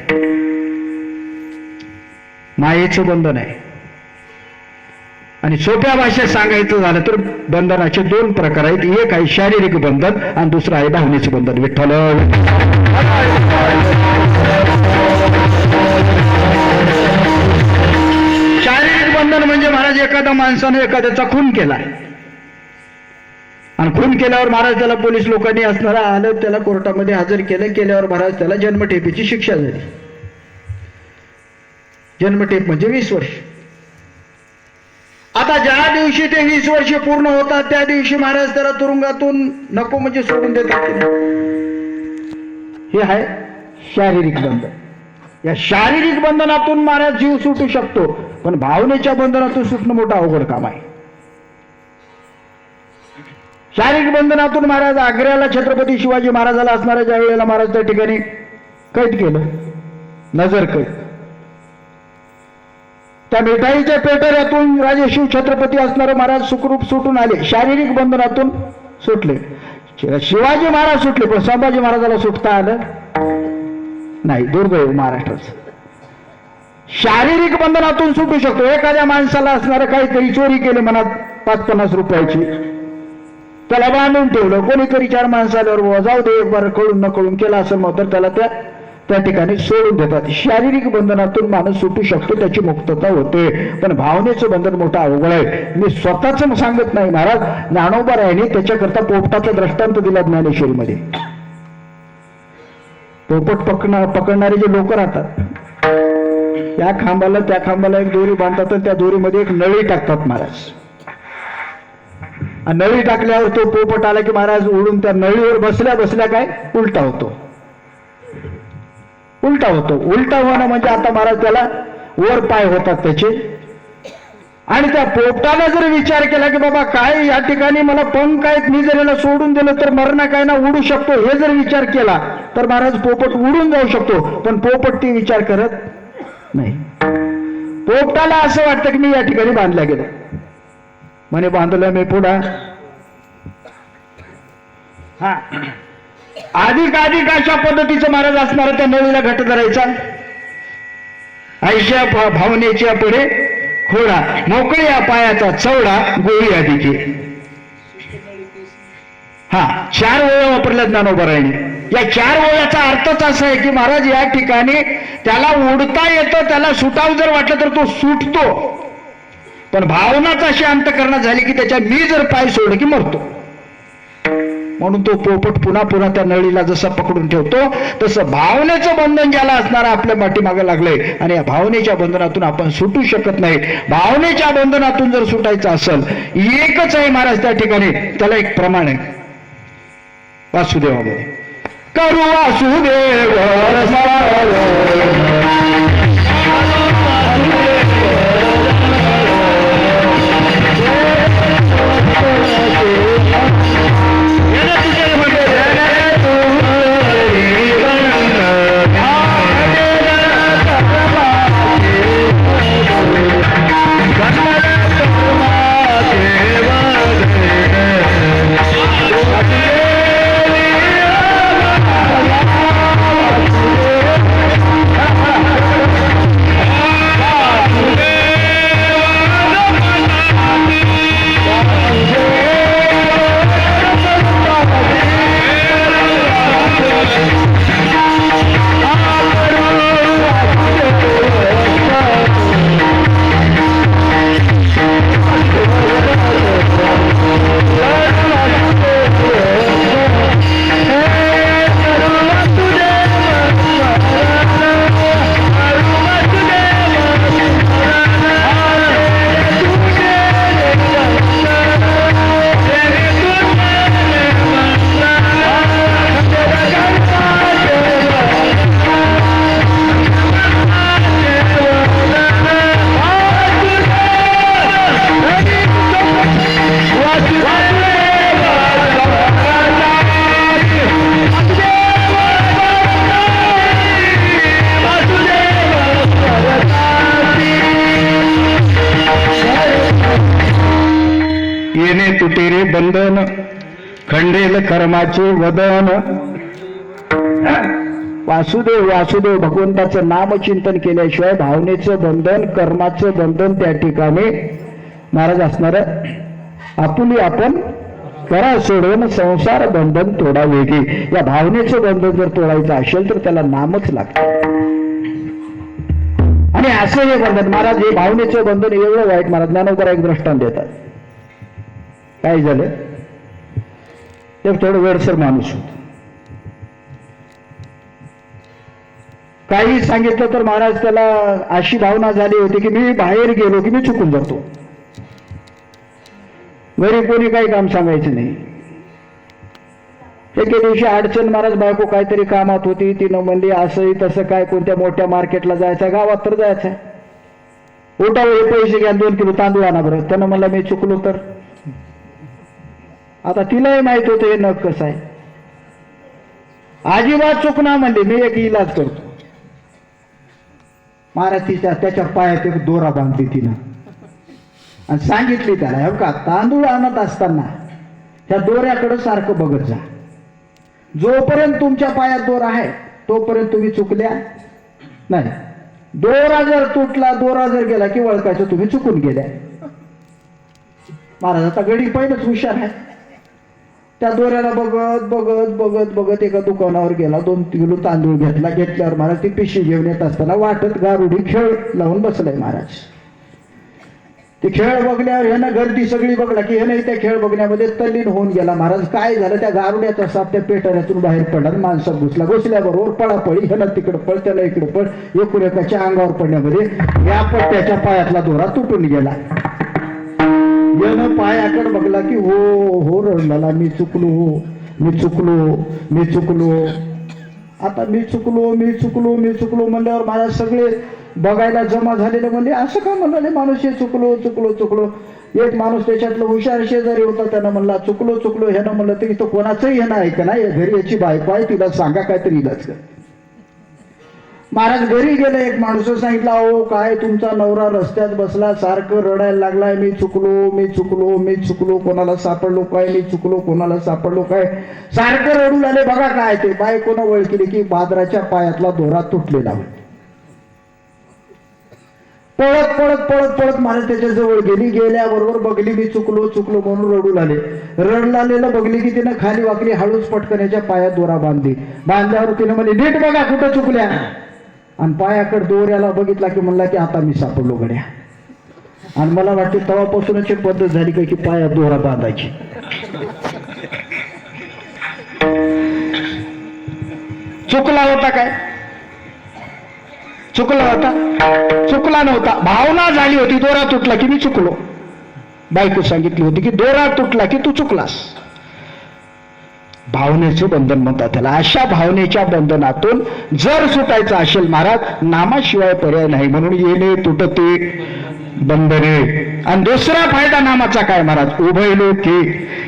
मायेचं बंधन आहे. आणि सोप्या भाषेत सांगायचं झालं तर बंधनाचे 2 प्रकार आहेत. एक आहे शारीरिक बंधन आणि दुसरं आहे भावनेचं बंधन. विठ्ठल महाराज एखाद्या माणसाने एखाद्याचा खून केला आणि खून केल्यावर महाराज त्याला पोलीस लोकांनी असणारा आलं, त्याला कोर्टामध्ये हजर केल्यावर महाराज त्याला जन्मठेपेची शिक्षा झाली. जन्मठेप म्हणजे 20 वर्ष. आता ज्या दिवशी ते 20 वर्ष पूर्ण होतात त्या दिवशी महाराज त्याला तुरुंगातून नको म्हणजे सोडून देतात. हे आहे शारीरिक बंधन. या शारीरिक बंधनातून महाराज जीव सुटू शकतो, पण भावनेच्या बंधनातून सुटणं मोठं अवघड काम आहे. शारीरिक बंधनातून महाराज आग्र्याला छत्रपती शिवाजी महाराजाला असणाऱ्या ज्या वेळेला महाराज त्या ठिकाणी कैद केलं, नजर कैद, त्या मिठाईच्या पेटऱ्यातून राजे शिव छत्रपती असणारे महाराज सुखरूप सुटून आले, शारीरिक बंधनातून सुटले. शिवाजी महाराज सुटले, पण संभाजी महाराजाला सुटता आलं नाही. दुर्दैव महाराष्ट्राचं. शारीरिक बंधनातून सुटू शकतो. एखाद्या माणसाला असणारं काहीतरी चोरी केली मनात 5-50 रुपयाची, त्याला बांधून ठेवलं, कोणीतरी 4 माणसं आल्यावर जाऊ दे एक बार कळून न कळून केला असं मग तर त्याला त्या ठिकाणी सोडून देतात. शारीरिक बंधनातून माणूस सुटू शकतो, त्याची मुक्तता होते, पण भावनेचं बंधन मोठं अवघड आहे. मी स्वतःच सांगत नाही, महाराज ज्ञानोबा रायाने त्याच्याकरता पोपटाचा दृष्टांत दिला ज्ञानेश्वरीमध्ये. पोपट पकडणारे जे लोक राहतात, या खांबाला त्या खांबाला एक दोरी बांधतात आणि त्या दोरीमध्ये एक नळी टाकतात महाराज. नळी टाकल्यावर तो पोपट आला की महाराज उडून त्या नळीवर बसल्या काय उलटा होतो. उलटा होणं म्हणजे आता महाराज त्याला वर पाय होतात त्याचे. आणि त्या पोपटाने जर विचार केला की बाबा काय या ठिकाणी मला पंख आहेत, मी जर याला सोडून दिलं तर मरणा काय ना उडू शकतो, हे जर विचार केला तर महाराज पोपट उडून जाऊ शकतो. पण पोपट ती विचार करत नाही. पोपटाला असं वाटतं की मी या ठिकाणी बांधल्या गेलो, म्हणे बांधलं मी पुढा. हा अधिक अशा पद्धतीचं महाराज असणार त्या नळीला घट धरायचा. ऐशा भावनेच्या पुढे खोडा, मोकळ्या पायाचा चवडा, गोळी अधिके. हा 4 ओळ्या वापरल्या ज्ञानोबा रायाने. या 4 ओळ्याचा अर्थच असा आहे की महाराज या ठिकाणी त्याला उडता येतं, त्याला सुटाव जर वाटलं तर तो सुटतो, पण भावनाच अशी अंतःकरणात झाली की त्याच्या मी जर पाय सोडलं की मरतो. म्हणून तो पोपट पुन्हा त्या नळीला जसं पकडून ठेवतो, तसं भावनेचं बंधन ज्याला असणार आपल्या पाठीमागे लागलंय आणि या भावनेच्या बंधनातून आपण सुटू शकत नाही. भावनेच्या बंधनातून जर सुटायचं असेल एकच आहे महाराज त्या ठिकाणी, त्याला एक प्रमाण आहे वासुदेवामध्ये. करू वासुदेव तुटेरे बंधन, खंडेल कर्माचे वदन. वासुदेव वासुदेव भगवंताचं नामचिंतन केल्याशिवाय भावनेचं बंधन, कर्माचं बंधन त्या ठिकाणी महाराज असणार. आपुली आपण करा सोडवून संसार बंधन तोडा वेगळी. या भावनेचं बंधन जर तोडायचं असेल तर त्याला नामच लागतं. आणि असं हे बंधन महाराज, हे भावनेचं बंधन एवढं वाईट महाराज. ज्ञानोबा एक दृष्टांत देतात. काय झालं, ते थोडं वेडसर माणूस होत. काही सांगितलं तर महाराज त्याला अशी भावना झाली होती की मी बाहेर गेलो की मी चुकून जातो. घरी कोणी काही काम सांगायचं नाही. एके दिवशी अडचण महाराज, बायको काहीतरी कामात होती, तिनं म्हणली असं तसं काय, कोणत्या मोठ्या मार्केटला जायचं, गावात तर जायचं, उठा हे पैसे घ्या, 2 किलो तांदूळ आणा बरं. त्यानं म्हणलं मी चुकलो तर. आता तिलाही माहित होतं हे नग कसं आहे. अजिबात चुकणार म्हणले, मी एक इलाज करतो. महाराज त्याच्या पायात एक दोरा बांधली तिनं आणि सांगितली त्याला, हे का तांदूळ आणत असताना त्या दोऱ्याकडे सारखं बघत जा. जोपर्यंत तुमच्या पायात दोरा आहे तोपर्यंत तुम्ही चुकल्या नाही. दोरा जर तुटला, दोरा जर गेला की ओळखायचं तुम्ही चुकून गेल्या. महाराज आता गडी पहिलंच हुशार आहे. त्या दोऱ्याला बघत बघत बघत बघत एका दुकानावर गेला, 2 किलो तांदूळ घेतला. घेतल्यावर महाराज ती पिशवी घेऊन येत असताना वाटत गारुडी खेळ लावून बसलाय महाराज. ते खेळ बघल्यावर ह्यानं गर्दी सगळी बघला की ह्यानं त्या खेळ बघण्यामध्ये तल्लीन होऊन गेला महाराज. काय झालं, त्या गारुड्याचा साप त्या पेटाऱ्यातून बाहेर पडला, माणसात घुसल्याबरोबर पळापळी, ह्यानं तिकडं पळ त्याला इकडे पळ, एकूण एकाच्या अंगावर पडण्यामध्ये या त्याच्या पायातला दोरा तुटून गेला. यानं पायाकडे बघला की हो रडला, मी चुकलो, मी चुकलो, मी चुकलो. आता मी चुकलो मी चुकलो मी चुकलो म्हणल्यावर मला सगळे बघायला जमा झालेले म्हणले असं का म्हणाले माणूस, हे चुकलो चुकलो चुकलो. एक माणूस त्याच्यातलं हुशार शेजारी होता, त्यानं म्हणला चुकलो चुकलो. ह्यानं म्हणलं तर इथं कोणाचंही ह्यानं ऐक ना, घरी याची बायको आहे, तिला सांगा काहीतरी इलाज कर. महाराज घरी गेले, एक माणूस सांगितलं, अहो काय तुमचा नवरा रस्त्यात बसला, सारखं रडायला लागलाय, मी चुकलो मी चुकलो मी चुकलो, कोणाला सापडलो काय, मी चुकलो कोणाला सापडलो काय, सारखं रडू लागले. बघा काय ते बायकोनं ओळखली की बादराच्या पायातला दोरा तुटलेला होता. पळत पळत पळत पळत महाराज त्याच्या जवळ गेली. गेल्याबरोबर बघली मी चुकलो चुकलो म्हणून रडू लागले. रडलालेलं बघली की तिनं खाली वाकली, हळूच पटकन याच्या पायात दोरा बांधली. बांधल्यावर तिनं म्हणली नीट बघा कुठं चुकल्या. आणि पायाकडे दोऱ्याला बघितला की म्हणला की आता मी सापडलो गड्या. आणि मला वाटते तेव्हापासूनच एक पद्धत झाली काय की पायात दोरा बांधायची. चुकला होता काय, चुकला होता, चुकला नव्हता, भावना झाली होती दोरा तुटला की मी चुकलो. बायको सांगितली होती की दोरा तुटला की तू चुकलास. भावनेचं बंधन म्हणतात त्याला. अशा भावनेच्या बंधनातून जर सुटायचं असेल महाराज, नामाशिवाय पर्याय नाही. म्हणून येणे तुटते बंधने. आणि दुसरा फायदा नामाचा काय महाराज, उभयलोकी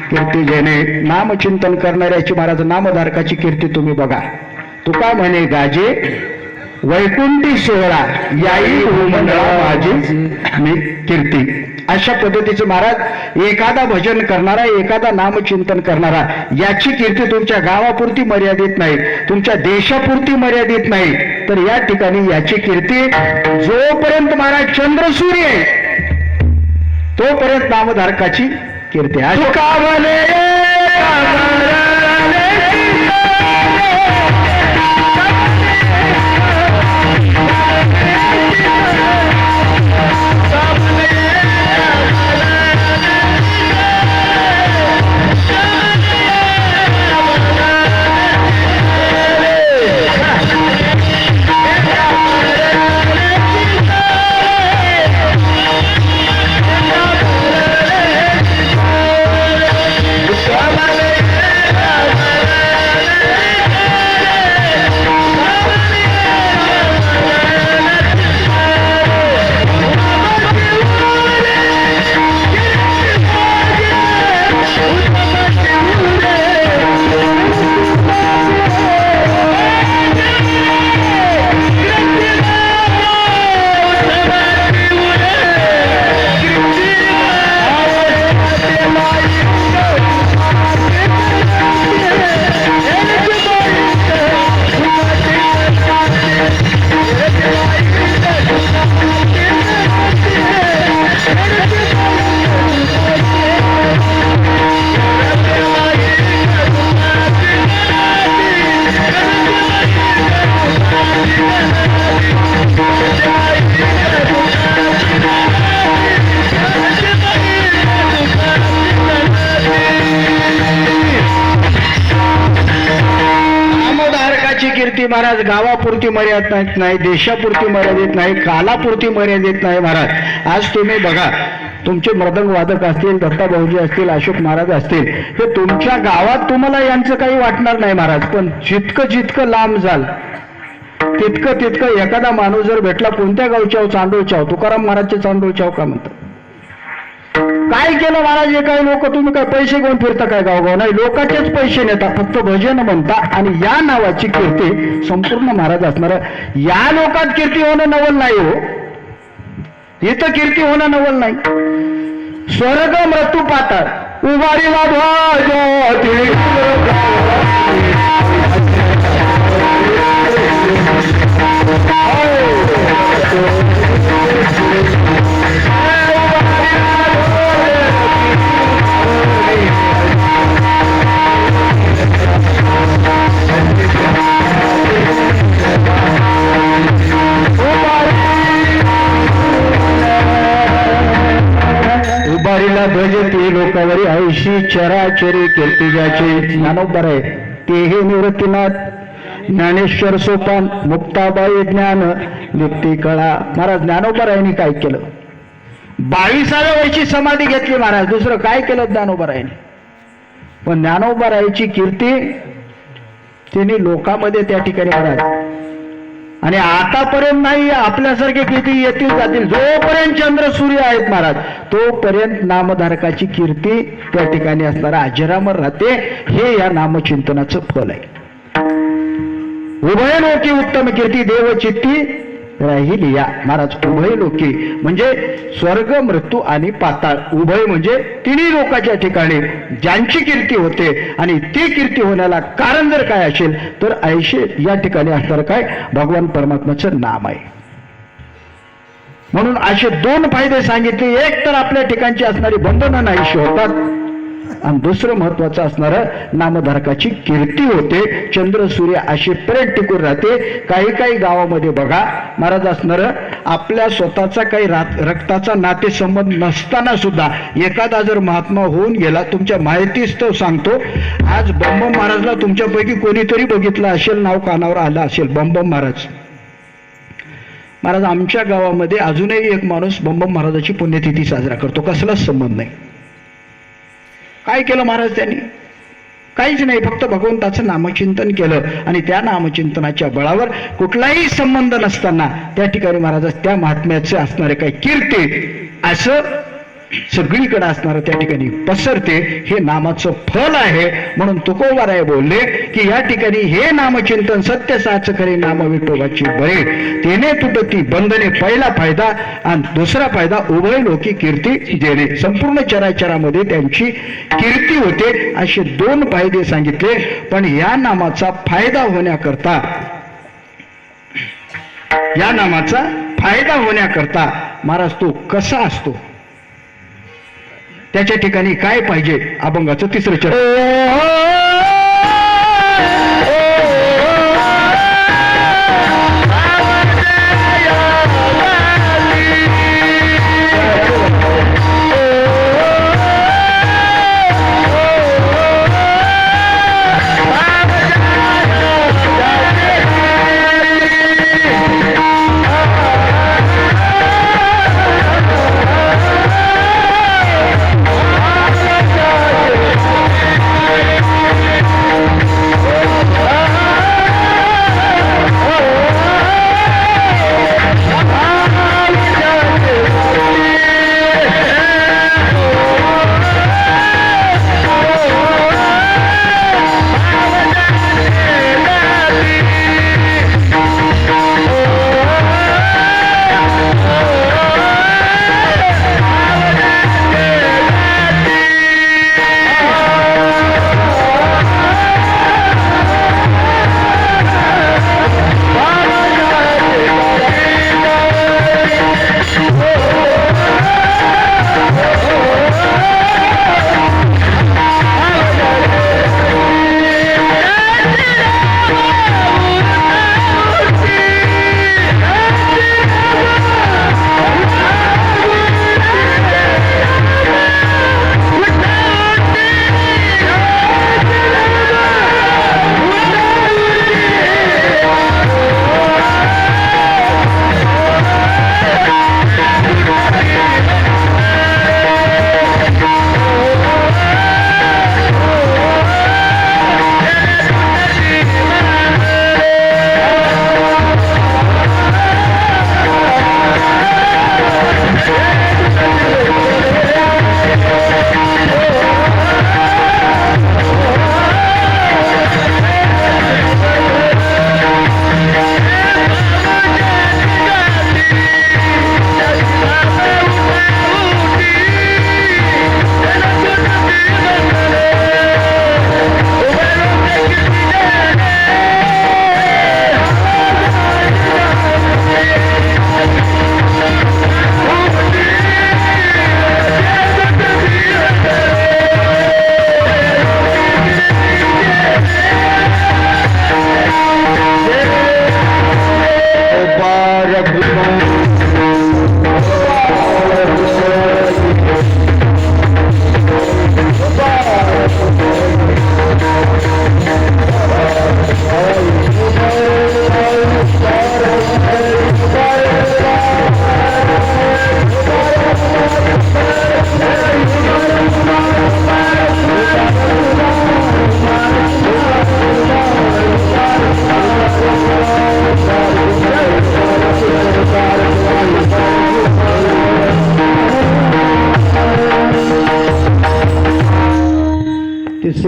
कीर्ती जेणे. नामचिंतन करणाऱ्याची महाराज, नामधारकाची कीर्ती तुम्ही बघा. तुका म्हणे गाजे वैकुंठी सोहळा, याई भूमंडळा माझी मी कीर्ती. अशा पद्धतीचं महाराज, एखादा भजन करणारा, एखादा नामचिंतन करणारा, याची कीर्ती तुमच्या गावापुरती मर्यादित नाही, तुमच्या देशापुरती मर्यादित नाही, तर या ठिकाणी याची कीर्ती जोपर्यंत महाराज चंद्रसूर्य आहे तोपर्यंत नामधारकाची कीर्ती. कीर्ती महाराज गावापुरती मर्यादित नाही, देशापुरती मर्यादित नाही, कालापुरती मर्यादित नाही महाराज. आज तुम्ही बघा, तुमचे मृदंग वादक असतील, दत्ताभाऊजी असतील, अशोक महाराज असतील, हे तुमच्या गावात तुम्हाला यांचं काही वाटणार नाही महाराज. पण जितकं जितकं लांब जाल तितकं तितकं एखादा माणूस जर भेटला, कोणत्या गावच्या चांदोळच्या, तुकाराम महाराजचे चांदोळच्या का म्हणतात. काय केलं महाराज, हे काय लोक, तुम्ही काय पैसे घेऊन फिरता काय गावगाव, नाही लोकांचेच पैसे नेता, फक्त भजन म्हणता आणि या नावाची कीर्ती संपूर्ण महाराज असणार. या लोकात कीर्ती होणं नवल नाही हो, इथं कीर्ती होणं नवल नाही. स्वर्ग मृत्यू पाताळ उभारीला ध्वज उभारीला ध्वज ती लोकावरी ऐशी चराचरी कीर्ती ज्याचे. ज्ञानोबर आहे तेही निवृत्तीनाथ, ज्ञानेश्वर सोपान, मुक्ताबाई ज्ञान लिप्ती कळा. महाराज ज्ञानोबरायांनी काय केलं, 22व्या वर्षी समाधी घेतली महाराज, दुसरं काय केलं ज्ञानोबरायांनी. पण ज्ञानोबरायांची कीर्ती तिने लोकांमध्ये त्या ठिकाणी महाराज, आणि आतापर्यंत नाही, आपल्यासारखे किती येतील जातील, जोपर्यंत चंद्र सूर्य आहेत महाराज तोपर्यंत नामधारकाची कीर्ती त्या ठिकाणी असणारा अजरामर राहते. हे या नामचिंतनाचं फल आहे. उभयलोकी उत्तम कीर्ती देवचित्ती राहिली या महाराज. उभयलोकी म्हणजे स्वर्ग, मृत्यू आणि पाताळ. उभय म्हणजे तिन्ही लोकांच्या ठिकाणी ज्यांची कीर्ती होते, आणि ती कीर्ती होण्याला कारण जर काय असेल तर ऐशे या ठिकाणी असणार काय, भगवान परमात्म्याचं नाम आहे. म्हणून असे दोन फायदे सांगितले. एक तर आपल्या ठिकाणची असणारी बंधनं नाहीशी होतात, आणि दुसरं महत्वाचं असणारं नामधारकाची कीर्ती होते. चंद्र सूर्य अशी पर्यंत टिकून राहते. काही काही गावामध्ये बघा महाराज असणारं आपल्या स्वतःचा काही रक्ताचा नातेसंबंध नसताना सुद्धा एखादा जर महात्मा होऊन गेला, तुमच्या माहितीच तो सांगतो, आज बंबम महाराजला तुमच्यापैकी कोणीतरी बघितलं असेल, नाव कानावर आलं असेल, बंबम महाराज. महाराज आमच्या गावामध्ये अजूनही एक माणूस बंबम महाराजाची पुण्यतिथी साजरा करतो, कसलाच संबंध नाही. काय केलं महाराज त्यांनी, काहीच नाही, फक्त भगवंताचं नामचिंतन केलं, आणि त्या नामचिंतनाच्या बळावर कुठलाही संबंध नसताना त्या ठिकाणी महाराज त्या महात्म्याचे असणारे काही कीर्ती असं सगळीकडे असणारं त्या ठिकाणी पसरते. हे नामाचं फल आहे. म्हणून तुकोबाराय बोलले की या ठिकाणी हे नामचिंतन सत्य साच खरे नाम विठोबाची बळे, तेने तुटती बंधने. पहिला फायदा, आणि दुसरा फायदा उभयलोकी कीर्ती देणे. संपूर्ण चराचरामध्ये त्यांची कीर्ती होते. असे दोन फायदे सांगितले. पण या नामाचा फायदा होण्याकरता, या नामाचा फायदा होण्याकरता महाराज तो कसा असतो, त्याच्या ठिकाणी काय पाहिजे, अभंगाचं तिसरं चरण.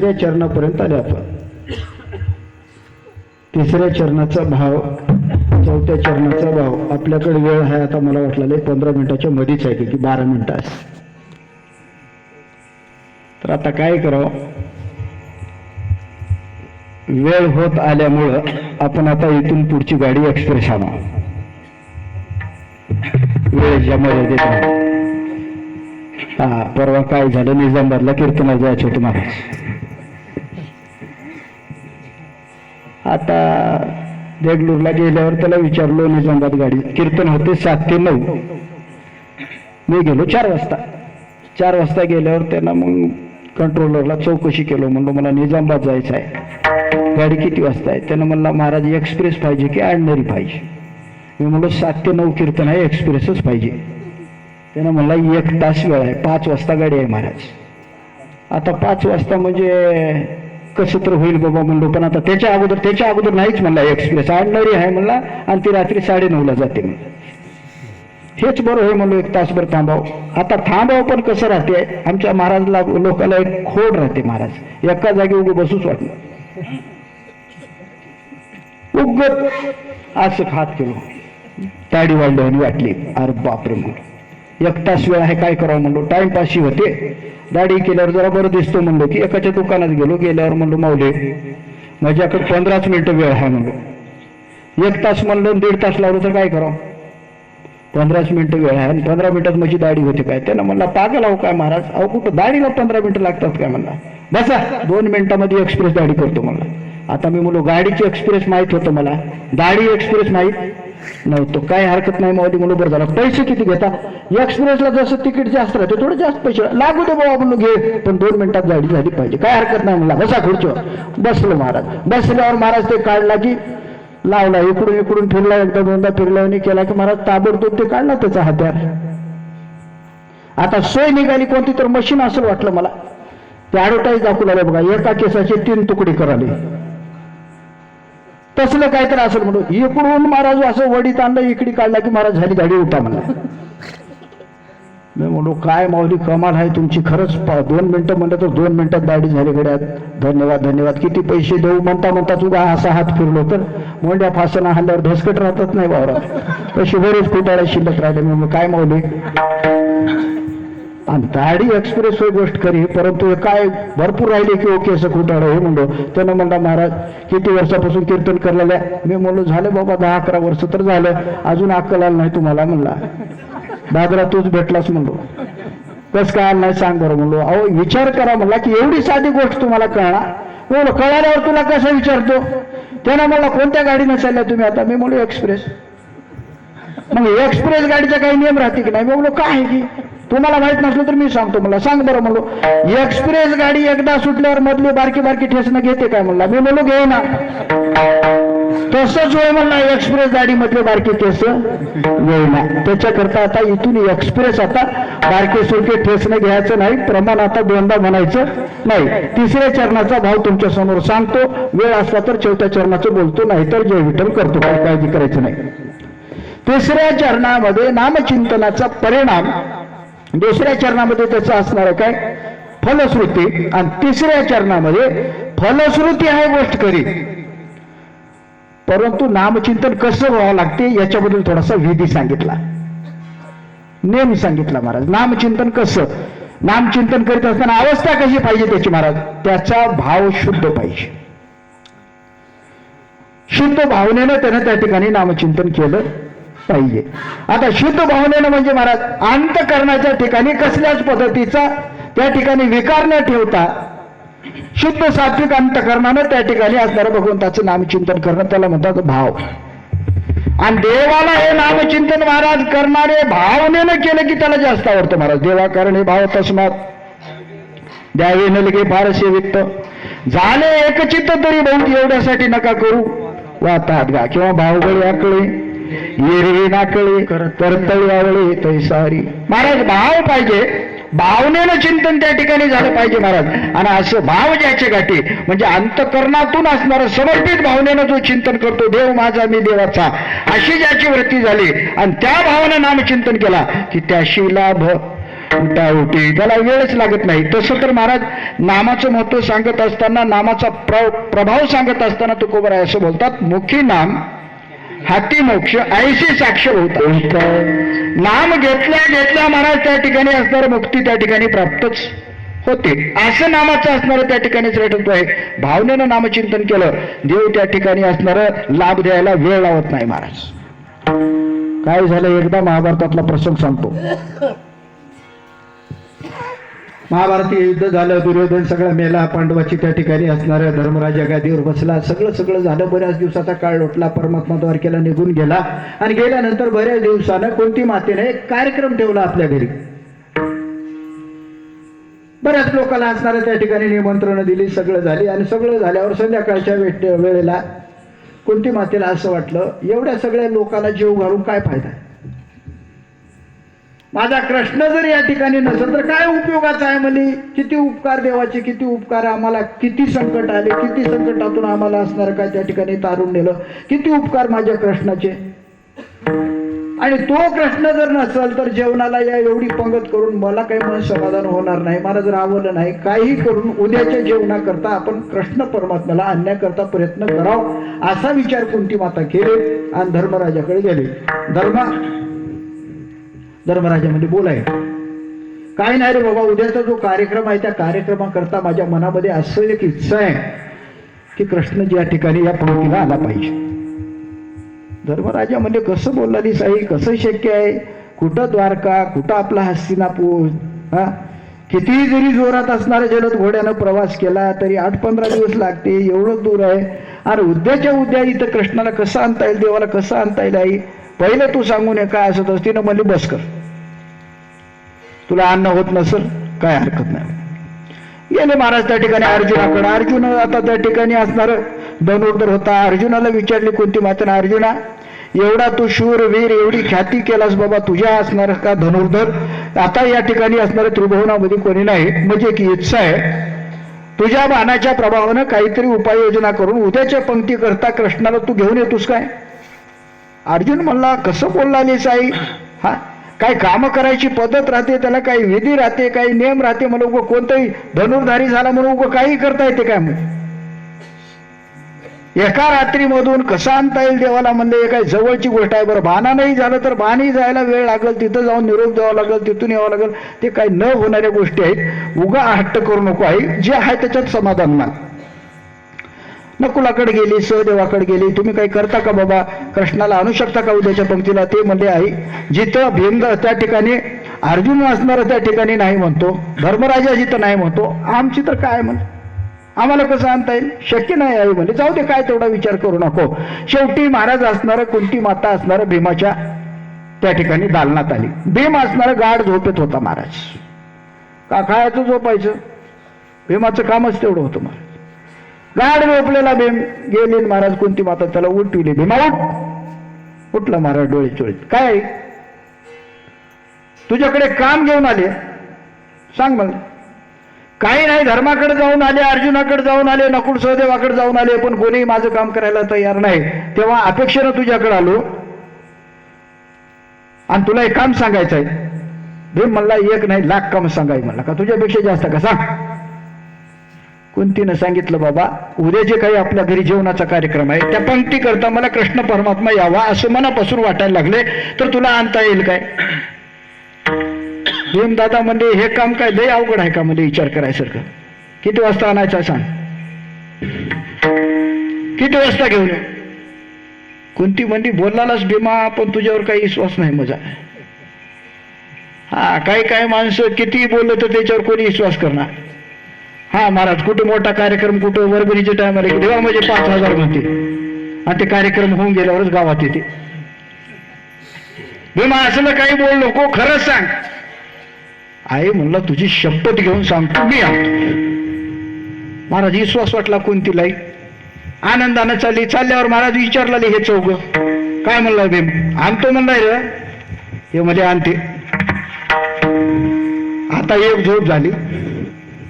तिसऱ्या चरणापर्यंत आले आपण. तिसऱ्या चरणाचा भाव, चौथ्या चरणाचा भाव. आपल्याकडे वेळ आहे आता मला वाटलं 15 मिनिटाच्या मध्येच आहे की 12 मिनिटास. तर आता काय करावं, वेळ होत आल्यामुळं आपण आता इथून पुढची गाडी एक्सप्रेस आणू. वेळेच्या मर्यादेत नाही. हा, परवा काय झालं, निजामाबादला कीर्तनाला जायचं होतं महाराज. आता देगलूरला गेल्यावर त्याला विचारलो, निजामाबाद गाडी कीर्तन होते 7 ते 9. मी गेलो 4 वाजता. 4 वाजता गेल्यावर त्यांना मग कंट्रोलरला चौकशी केलो. म्हणलो मला निजामाबाद जायचं आहे, गाडी किती वाजता आहे? त्यानं म्हणला महाराज एक्सप्रेस पाहिजे की ऑर्डिनरी पाहिजे? मी म्हणलो 7 ते 9 कीर्तन आहे, एक्सप्रेसच पाहिजे. त्यानं म्हणला 1 तास वेळ आहे, 5 वाजता गाडी आहे महाराज. आता 5 वाजता म्हणजे कसं तर होईल बाबा म्हणलो, पण आता त्याच्या अगोदर नाहीच म्हणला, एक्सप्रेस ऑर्डिनरी आहे म्हणला आणि ती रात्री 9:30ला जाते म्हणलं. हेच बरं होय म्हणलो, 1 तासभर थांबाव. आता थांबाव पण कसं राहते, आमच्या महाराजला लोकांना एक खोड राहते. महाराज एका जागी उगं बसूच वाटलं, उगत असं हात केलो, ताडी वाढली वाटली. अरे बापरे म्हणलो, 1 तास वेळ आहे, काय करावं म्हणलो. टाइमपासशी होते, दाढी केल्यावर जरा बरं दिसतो म्हणलो की एकाच्या दुकानात गेलो. गेल्यावर म्हणलो माऊली माझ्याकडे 15 मिनिटं वेळ आहे म्हणलो. 1 तास म्हणलो 1.5 तास लावलं तर काय करावं? 15 मिनिटं वेळ आहे आणि 15 मिनिटात माझी दाढी होते काय? त्यानं म्हणला पागल आहो काय महाराज, अहो कुठं दाढीला 15 मिनिटं लागतात काय म्हणला. बसा 2 मिनिटामध्ये एक्सप्रेस दाढी करतो म्हणला. आता मी म्हणलो गाडीची एक्सप्रेस माहित होतं मला, दाढी एक्सप्रेस माहित नव्हतं. काय हरकत नाही मावली म्हणलो, बरं झालं. पैसे किती घेता? एक्सप्रेसला जसं तिकीट जास्त राहते थोडं जास्त पैसे लागू दे बाबा म्हणलो, घे पण 2 मिनिटात गाडी झाली पाहिजे. काय हरकत नाही म्हणला. बसा खुर्चीवर. बसलो महाराज. बसल्यावर महाराज ते काढला की लावला, इकडून फिरला, एकदा दोनदा फिरला आणि केला की महाराज ताबडतोब ते काढला त्याचा हत्यार. आता सोय निघाली कोणती तर मशीन असेल वाटलं मला. ते ऍडव्हर्टाईज दाखवला बघा, एका केसाचे 3 तुकडे कराले, तसलं काय तर असेल म्हणून. इकडून महाराज असं वडीत आणलं, इकडे काढला की महाराज झाली गाडी, उठा म्हणला. मी म्हणलो काय माऊली कमाल आहे तुमची, खरंच 2 मिनिटं म्हणलं तर 2 मिनिटात गाडी झाली गड्यात. धन्यवाद धन्यवाद. किती पैसे देऊ म्हणता तुझा असा हात फिरलो तर मोंड्या फासना हल्ल्यावर धसकट राहतात नाही वावरात, तशी बरेच कुटाळ्या शिल्लक राहिले. मी काय माऊली, आणि दाढी एक्सप्रेस होय गोष्ट खरी, परंतु काय भरपूर राहिले की ओके असं कुटाळं हे म्हणलो. त्यानं म्हणला महाराज किती वर्षापासून कीर्तन करलेलं आहे? मी म्हणलो झालं बाबा 10-11 वर्ष तर झालं, अजून अक्कल आलं नाही तुम्हाला म्हणला. दादरा तूच भेटलास म्हणलो. कस काय आलं नाही सांग बरं म्हणलो. अहो विचार करा म्हणला की एवढी साधी गोष्ट तुम्हाला कळणार. म्हणलो कळाल्यावर तुला कसं विचारतो? त्यानं म्हणला कोणत्या गाडीनं चालल्या तुम्ही? आता मी म्हणलो एक्सप्रेस. मग एक्सप्रेस गाडीचा काही नियम राहते की नाही? मी म्हणलो काय आहे की तुम्हाला माहित नसलं तर मी सांगतो मला, सांग बरं म्हणलो. एक्सप्रेस गाडी एकदा सुटल्यावर मधली बारकी ठेसणं घेते काय म्हणला? मी म्हणलो घे ना. तसंच होय म्हणला, एक्सप्रेस गाडी मधले बारकी केस येईना. त्याच्याकरता आता इथून एक्सप्रेस आता बारके सुरके ठेसणं घ्यायचं नाही, प्रमाण आता 2दा म्हणायचं नाही. 3ऱ्या चरणाचा भाव तुमच्या समोर सांगतो, वेळ असला तर 4थ्या चरणाचं बोलतो, नाही तर जय विठ्ठल करतो, काही काळजी करायचं नाही. 3ऱ्या चरणामध्ये नामचिंतनाचा परिणाम, 2ऱ्या चरणामध्ये त्याचं असणार आहे काय फलश्रुती, आणि 3ऱ्या चरणामध्ये फलश्रुती आहे गोष्ट खरी, परंतु नामचिंतन कसं व्हावं लागते याच्याबद्दल थोडासा विधी सांगितला, नेम सांगितला महाराज. नामचिंतन कसं, नामचिंतन करीत असताना अवस्था कशी पाहिजे त्याची महाराज? त्याचा भाव शुद्ध पाहिजे. शुद्ध भावनेनं त्यानं त्या ठिकाणी नामचिंतन केलं पाहिजे. आता शुद्ध भावनेनं म्हणजे महाराज अंतकरणाच्या ठिकाणी कसल्याच पद्धतीचा त्या ठिकाणी विकार न ठेवता शुद्ध सात्विक अंतकरणानं त्या ठिकाणी असणारं भगवंताचं नामचिंतन करणं, त्याला म्हणतात भाव. आणि देवाला हे नामचिंतन महाराज करणारे भावनेनं केलं की त्याला जास्त आवडतं महाराज. देवा करणे भाव तस्मात द्यावे न लगे फारसे वित्त, झाले एकचित्त तरी बहुत एवढ्यासाठी नका करू वातात गा, किंवा भावगळे आकळे येरवी नाकळे करतळी आवळे तैसारी. महाराज भाव पाहिजे, भावनेनं चिंतन त्या ठिकाणी झालं पाहिजे महाराज. आणि असं भाव ज्याचे गाठी म्हणजे अंतकरणातून असणारं समर्पित भावनेनं जो चिंतन करतो, देव माझा मी देवाचा, अशी ज्याची वृत्ती झाली आणि त्या भावनेनं नामचिंतन केला की त्याशी लाभ उठाउठी, त्याला वेळच लागत नाही. तसं तर महाराज नामाचं महत्व सांगत असताना, नामाचा प्रभाव सांगत असताना तुकोबराय असं बोलतात, मुखी नाम हाती मोक्ष ऐशी साक्ष होता. नाम घेतल्या घेतल्या महाराज त्या ठिकाणी असणार मुक्ती त्या ठिकाणी प्राप्तच होते. असं नामाचं असणारं त्या ठिकाणीच रेटतो आहे. भावनेनं नामचिंतन केलं, देव त्या ठिकाणी असणारं लाभ द्यायला वेळ लावत नाही महाराज. काय झालं, एकदा महाभारतातला प्रसंग सांगतो. महाभारतीय युद्ध झालं, दुर्योधन सगळा मेला, पांडवाची त्या ठिकाणी असणाऱ्या धर्मराजा गादीवर बसला, सगळं झालं. बऱ्याच दिवसाचा काळ लोटला, परमात्मा द्वारकेला निघून गेला आणि गेल्यानंतर बऱ्याच दिवसानं कोणती मातेने एक कार्यक्रम ठेवला आपल्या घरी. बऱ्याच लोकांना असणाऱ्या त्या ठिकाणी निमंत्रण दिली, सगळं झाली. आणि सगळं झाल्यावर संध्याकाळच्या वेळेला कोणती मातेला असं वाटलं, एवढ्या सगळ्या लोकांना जीव घालून काय फायदा, माझा कृष्ण जर या ठिकाणी नसेल तर काय उपयोगाचा आहे. म्हणजे किती उपकार देवाचे, किती उपकार, आम्हाला किती संकट आले, किती संकटातून आम्हाला असणार काय त्या ठिकाणी तारून नेलं, किती उपकार माझ्या कृष्णाचे. आणि तो कृष्ण जर नसेल तर जेवणाला या एवढी पंगत करून मला काही मन समाधान होणार नाही, मला जर आवडलं नाही. काही करून उद्याच्या जेवणाकरता आपण कृष्ण परमात्म्याला आणण्याकरता प्रयत्न करावा, असा विचार कुंती माता केले आणि धर्मराजाकडे गेले. धर्मराजा म्हणजे बोलाय, काय नाही रे बाबा, उद्याचा जो कार्यक्रम आहे त्या कार्यक्रमाकरता माझ्या मनामध्ये असं एक इच्छा आहे की कृष्ण ज्या ठिकाणी या पंक्तीला आला पाहिजे. धर्मराजा म्हणजे कसं बोलला साई, कसं शक्य आहे, कुठं द्वारका, कुठं आपला हस्तिनापूर, कितीही जरी जोरात असणाऱ्या जलद घोड्यानं प्रवास केला तरी 8-15 दिवस लागते, एवढं दूर आहे. आणि उद्याच्या उद्या इथं कृष्णाला कसं आणता येईल, देवाला कसं आणता येईल. आई पहिलं तू सांगून ये काय असत असते ना. म्हणली बस कर, तुला अन्न होत नसेल काय हरकत नाही. गेले महाराज त्या ठिकाणी अर्जुनाकडे. अर्जुन आता त्या ठिकाणी असणार धनुर्धर होता. अर्जुनाला विचारली कोणती माता, अर्जुना एवढा तू शूर वीर, एवढी ख्याती केलास बाबा, तुझ्या असणार का धनुर्धर, आता या ठिकाणी असणाऱ्या त्रिभुवनामध्ये कोणी नाही, म्हणजे की इच्छा आहे तुझ्या बाणाच्या प्रभावानं काहीतरी उपाययोजना करून उद्याच्या पंक्ती करता कृष्णाला तू घेऊन येतोस काय. अर्जुन म्हणला कसं बोलला साई, हा काय काम करायची पद्धत राहते, त्याला काही विधी राहते, काही नियम राहते. मला उगं कोणतंही धनुर्धारी झाला म्हणून उगं काही करता येते काय. मग एका रात्रीमधून कसं आणता येईल देवाला म्हणले, काय जवळची गोष्ट आहे. बरं बाणा नाही झालं तर बाणी जायला वेळ लागेल, तिथं जाऊन निरोप द्यावा लागेल, तिथून यावं लागेल. ते काही न होणाऱ्या गोष्टी आहेत, उगा हट्ट करू नको आहे, जे आहे त्याच्यात समाधान मान. नकुलाकडे गेली, सहदेवाकडे गेली, तुम्ही काही करता का बाबा, कृष्णाला आणू शकता का उद्याच्या पंक्तीला. ते म्हणले आई जिथं भीम त्या ठिकाणी अर्जुन असणार त्या ठिकाणी नाही म्हणतो, धर्मराजा जिथं नाही म्हणतो, आमची तर काय म्हण, आम्हाला कसं आणता येईल, शक्य नाही आई म्हणजे. जाऊ दे काय तेवढा विचार करू नको. शेवटी महाराज असणार कुंती माता असणार भीमाच्या त्या ठिकाणी दालनात आली. भीम असणार गाढ झोपेत होता महाराज. का खायचं झोपायचं, भीमाचं कामच तेवढं होतं महाराज. गाढ झोपलेला भीम गेली, महाराज कुंती माता त्याला उठविली. भीमा उठ. उठला महाराज डोळे चोळीत. काय तुझ्याकडे काम घेऊन आले, सांग मला. काही नाही, धर्माकडे जाऊन आले, अर्जुनाकडे जाऊन आले, नकुल सहदेवाकडे जाऊन आले, पण कोणीही माझं काम करायला तयार नाही. तेव्हा अपेक्षेनं तुझ्याकडे आलो आणि तुला एक काम सांगायचं आहे. भीम म्हणला एक नाही लाख काम सांगाय म्हणला. का तुझ्यापेक्षा जास्त का, सांग. कुंतीनं सांगितलं बाबा उद्या जे काही आपल्या घरी जेवणाचा कार्यक्रम आहे त्या पंक्ती करता मला कृष्ण परमात्मा यावा असं मनापासून वाटायला लागले, तर तुला आणता येईल काय. भीम दादा म्हणजे हे काम काय लय अवघड आहे का म्हणजे विचार करायसारखं. किती वाजता आणायचा सांग, किती वाजता घेऊन ये. कुंती म्हणली बोललास भीमा, पण तुझ्यावर काही विश्वास नाही माझा. हा काही माणसं किती बोललं तर त्याच्यावर कोणी विश्वास करणार. हा महाराज कुठे मोठा कार्यक्रम, कुठे वर्गणीच्या टायमाला देवा म्हणजे 5,000 म्हणते आणि ते कार्यक्रम होऊन गेल्यावरच गावात येते. भीमा असलं काही बोल नको, खरंच सांग. आई म्हणलं तुझी शपथ घेऊन सांगतो मी आणतो. महाराज विश्वास वाटला कुंतीलाही. आनंदानं चालल्यावर महाराज विचारला हे चौघ काय म्हणलं. भीम आणतो म्हणलाय रे. हे मध्ये आणते. आता एक झोप झाली,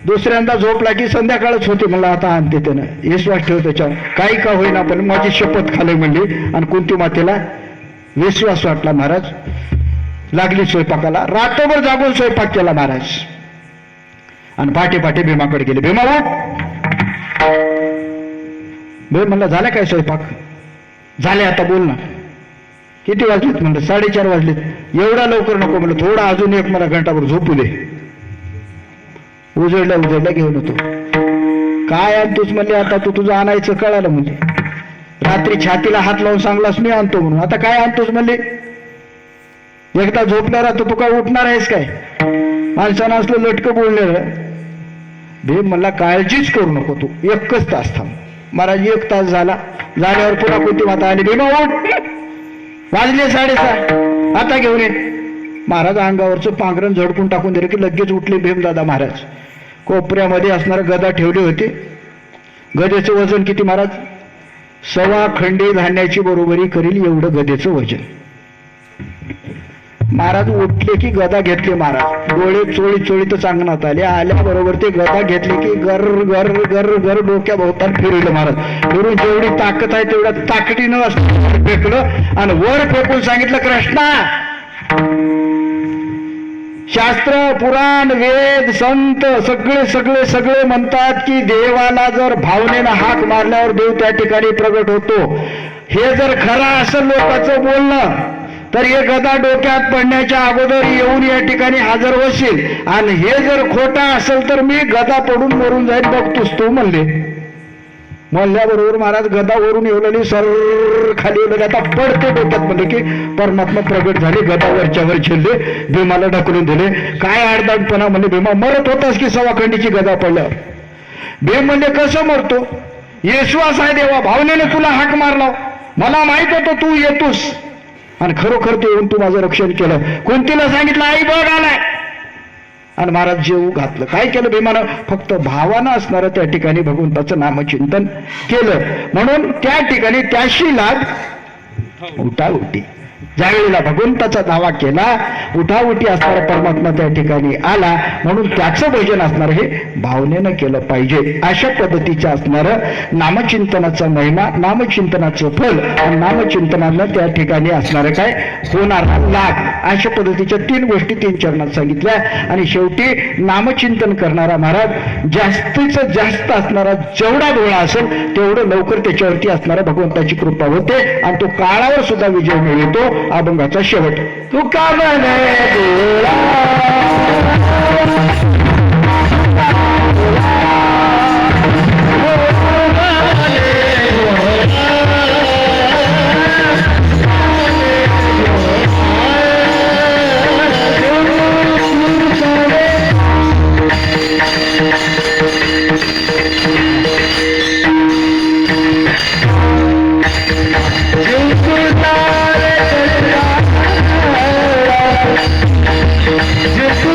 दुसऱ्यांदा झोपला की संध्याकाळच होते. मला आता आणते त्यानं, विश्वास ठेव त्याच्यावर, काही का होईना पण माझी शपथ खाली म्हणली. आणि कुंती मातेला विश्वास वाटला महाराज. लागली स्वयंपाकाला. रात्रभर जागून स्वयंपाक केला महाराज आणि पहाटे पहाटे भीमाकडे गेले. भीमा भीम म्हणलं झालं काय स्वयंपाक? झाले, आता बोल ना. किती वाजलेत? म्हणलं 4:30 वाजलेत. एवढा लवकर नको म्हणलं, थोडा अजून एक मला घंटाभर झोपू दे. उजडल्या घेऊन होतो. काय आणतोस म्हणले? आता तू तुझं आणायचं कळालं म्हणजे. रात्री छातीला हात लावून सांगलास मी आणतो म्हणून, आता काय आणतोस म्हणले? एकदा झोपणार तू काय उठणार आहेस काय? माणसानं असलं लटकं बोललेलं. भीम म्हणला काळजीच करू नको, तू एकच तास थांब. महाराज 1 तास झाला. झाल्यावर पुन्हा कोणती माता आली, भीमा उठ, वाजले 6:30, आता घेऊन ये. महाराज अंगावरचं पांघरण झडकून टाकून दिलं की लगेच उठले भीमदादा महाराज. कोपऱ्यामध्ये असणारा गदा ठेवली होती. गदेचं वजन किती महाराज? 1.25 खंडे धान्याची बरोबरी करील एवढं गदेचं वजन. महाराज उठले की गदा घेतले. महाराज डोळे चोळी चोळीतच अंगणात आले. आल्याबरोबर ते गदा घेतले की गर गर गर गर डोक्या भोवताल फिरवलं. महाराज फिरून जेवढी ताकद आहे तेवढ्या ताकदीनं फेकलं आणि वर फेकून सांगितलं, कृष्णा, शास्त्र, पुराण, वेद, संत सगळे सगळे सगळे म्हणतात की देवाला जर भावनेनं हाक मारल्यावर देव त्या ठिकाणी प्रगट होतो. हे जर खरं असं लोकांचं बोलणं तर हे गदा डोक्यात पडण्याच्या अगोदर येऊन या ठिकाणी हजर होशील, आणि हे जर खोटा असेल तर मी गदा पडून मरून जाईल बघतोस तू म्हणले. म्हणल्याबरोबर महाराज गदा वरून येवलेली सर खाली येऊन आता पडते डोक्यात म्हणले की परमात्मा प्रगट झाले. गदा वरच्यावर झेलले, भीमाला ढकलून दिले. काय आडदाडपणा म्हणले, भीमा मरत होतास की 1.25 खंडीची गदा पडल्यावर? भीम म्हणले कसं मरतो? विश्वास आहे देवा, भावनेने तुला हाक मारला, मला माहित होतं तू येतोस आणि खरोखर ते येऊन तू माझं रक्षण केलं. कुंतीला सांगितलं आई बघ आलाय, आणि महाराज जेवू घातलं. काय केलं भीमानं? फक्त भावानं असणारं त्या ठिकाणी भगवंताचं नामचिंतन केलं. म्हणून त्या ठिकाणी त्याशी लाग उठाउठी. ज्यावेळेला भगवंताचा दावा केला, उठाउठी असणारा परमात्मा त्या ठिकाणी आला. म्हणून त्याचं भजन असणार हे भावनेनं केलं पाहिजे. अशा पद्धतीचं असणारं नामचिंतनाचा महिमा, नामचिंतनाचं फल आणि नामचिंतनानं त्या ठिकाणी असणारं काय होणारा लाभ, अशा पद्धतीच्या 3 गोष्टी 3 चरणात सांगितल्या. आणि शेवटी नामचिंतन करणारा महाराज जास्तीत जास्त असणारा जेवढा डोळा असेल तेवढं लवकर त्याच्यावरती असणारा भगवंताची कृपा होते आणि तो काळावर सुद्धा विजय मिळतो. अभंगाचा शेवट. तुका म्हणे डोळा Just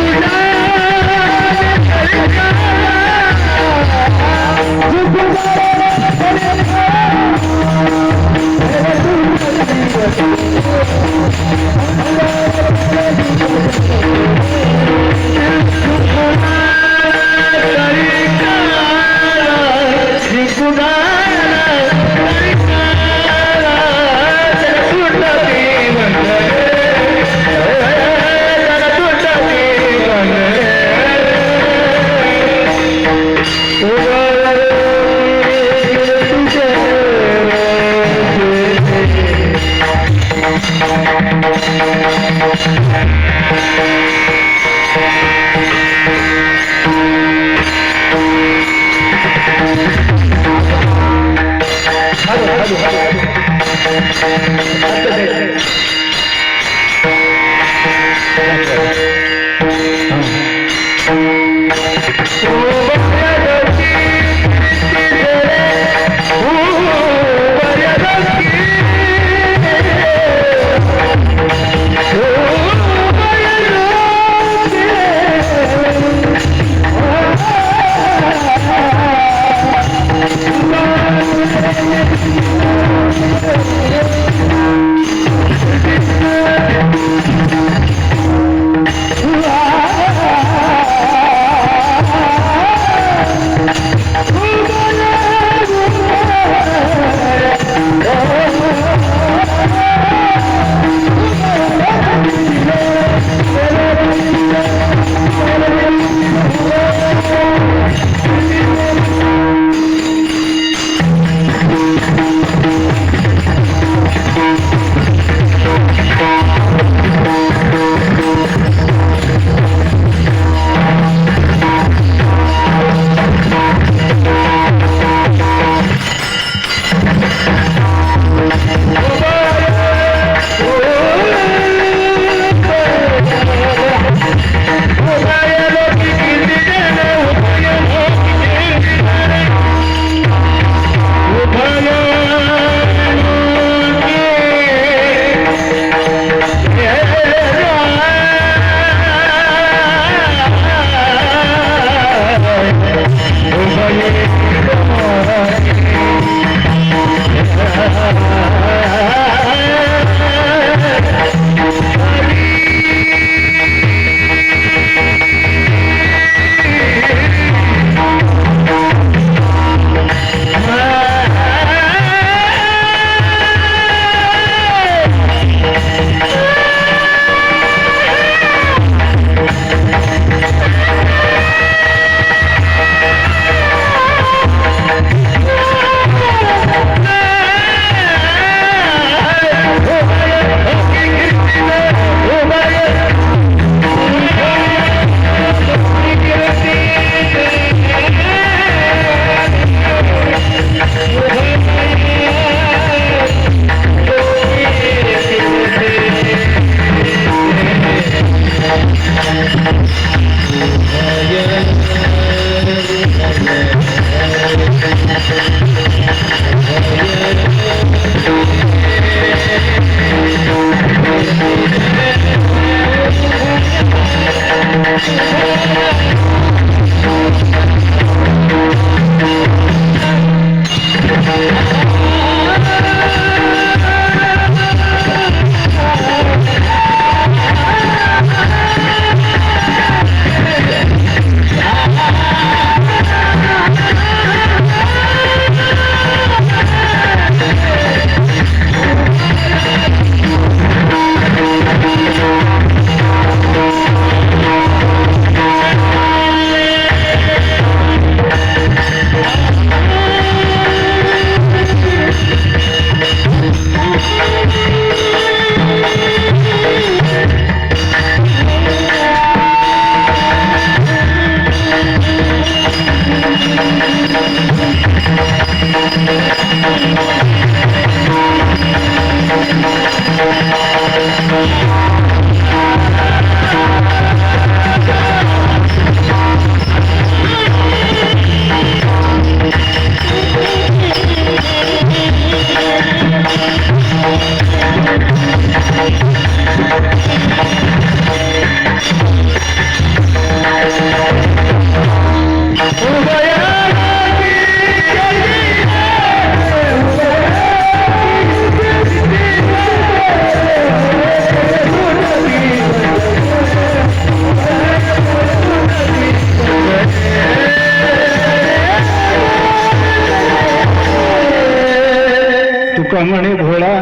भोळा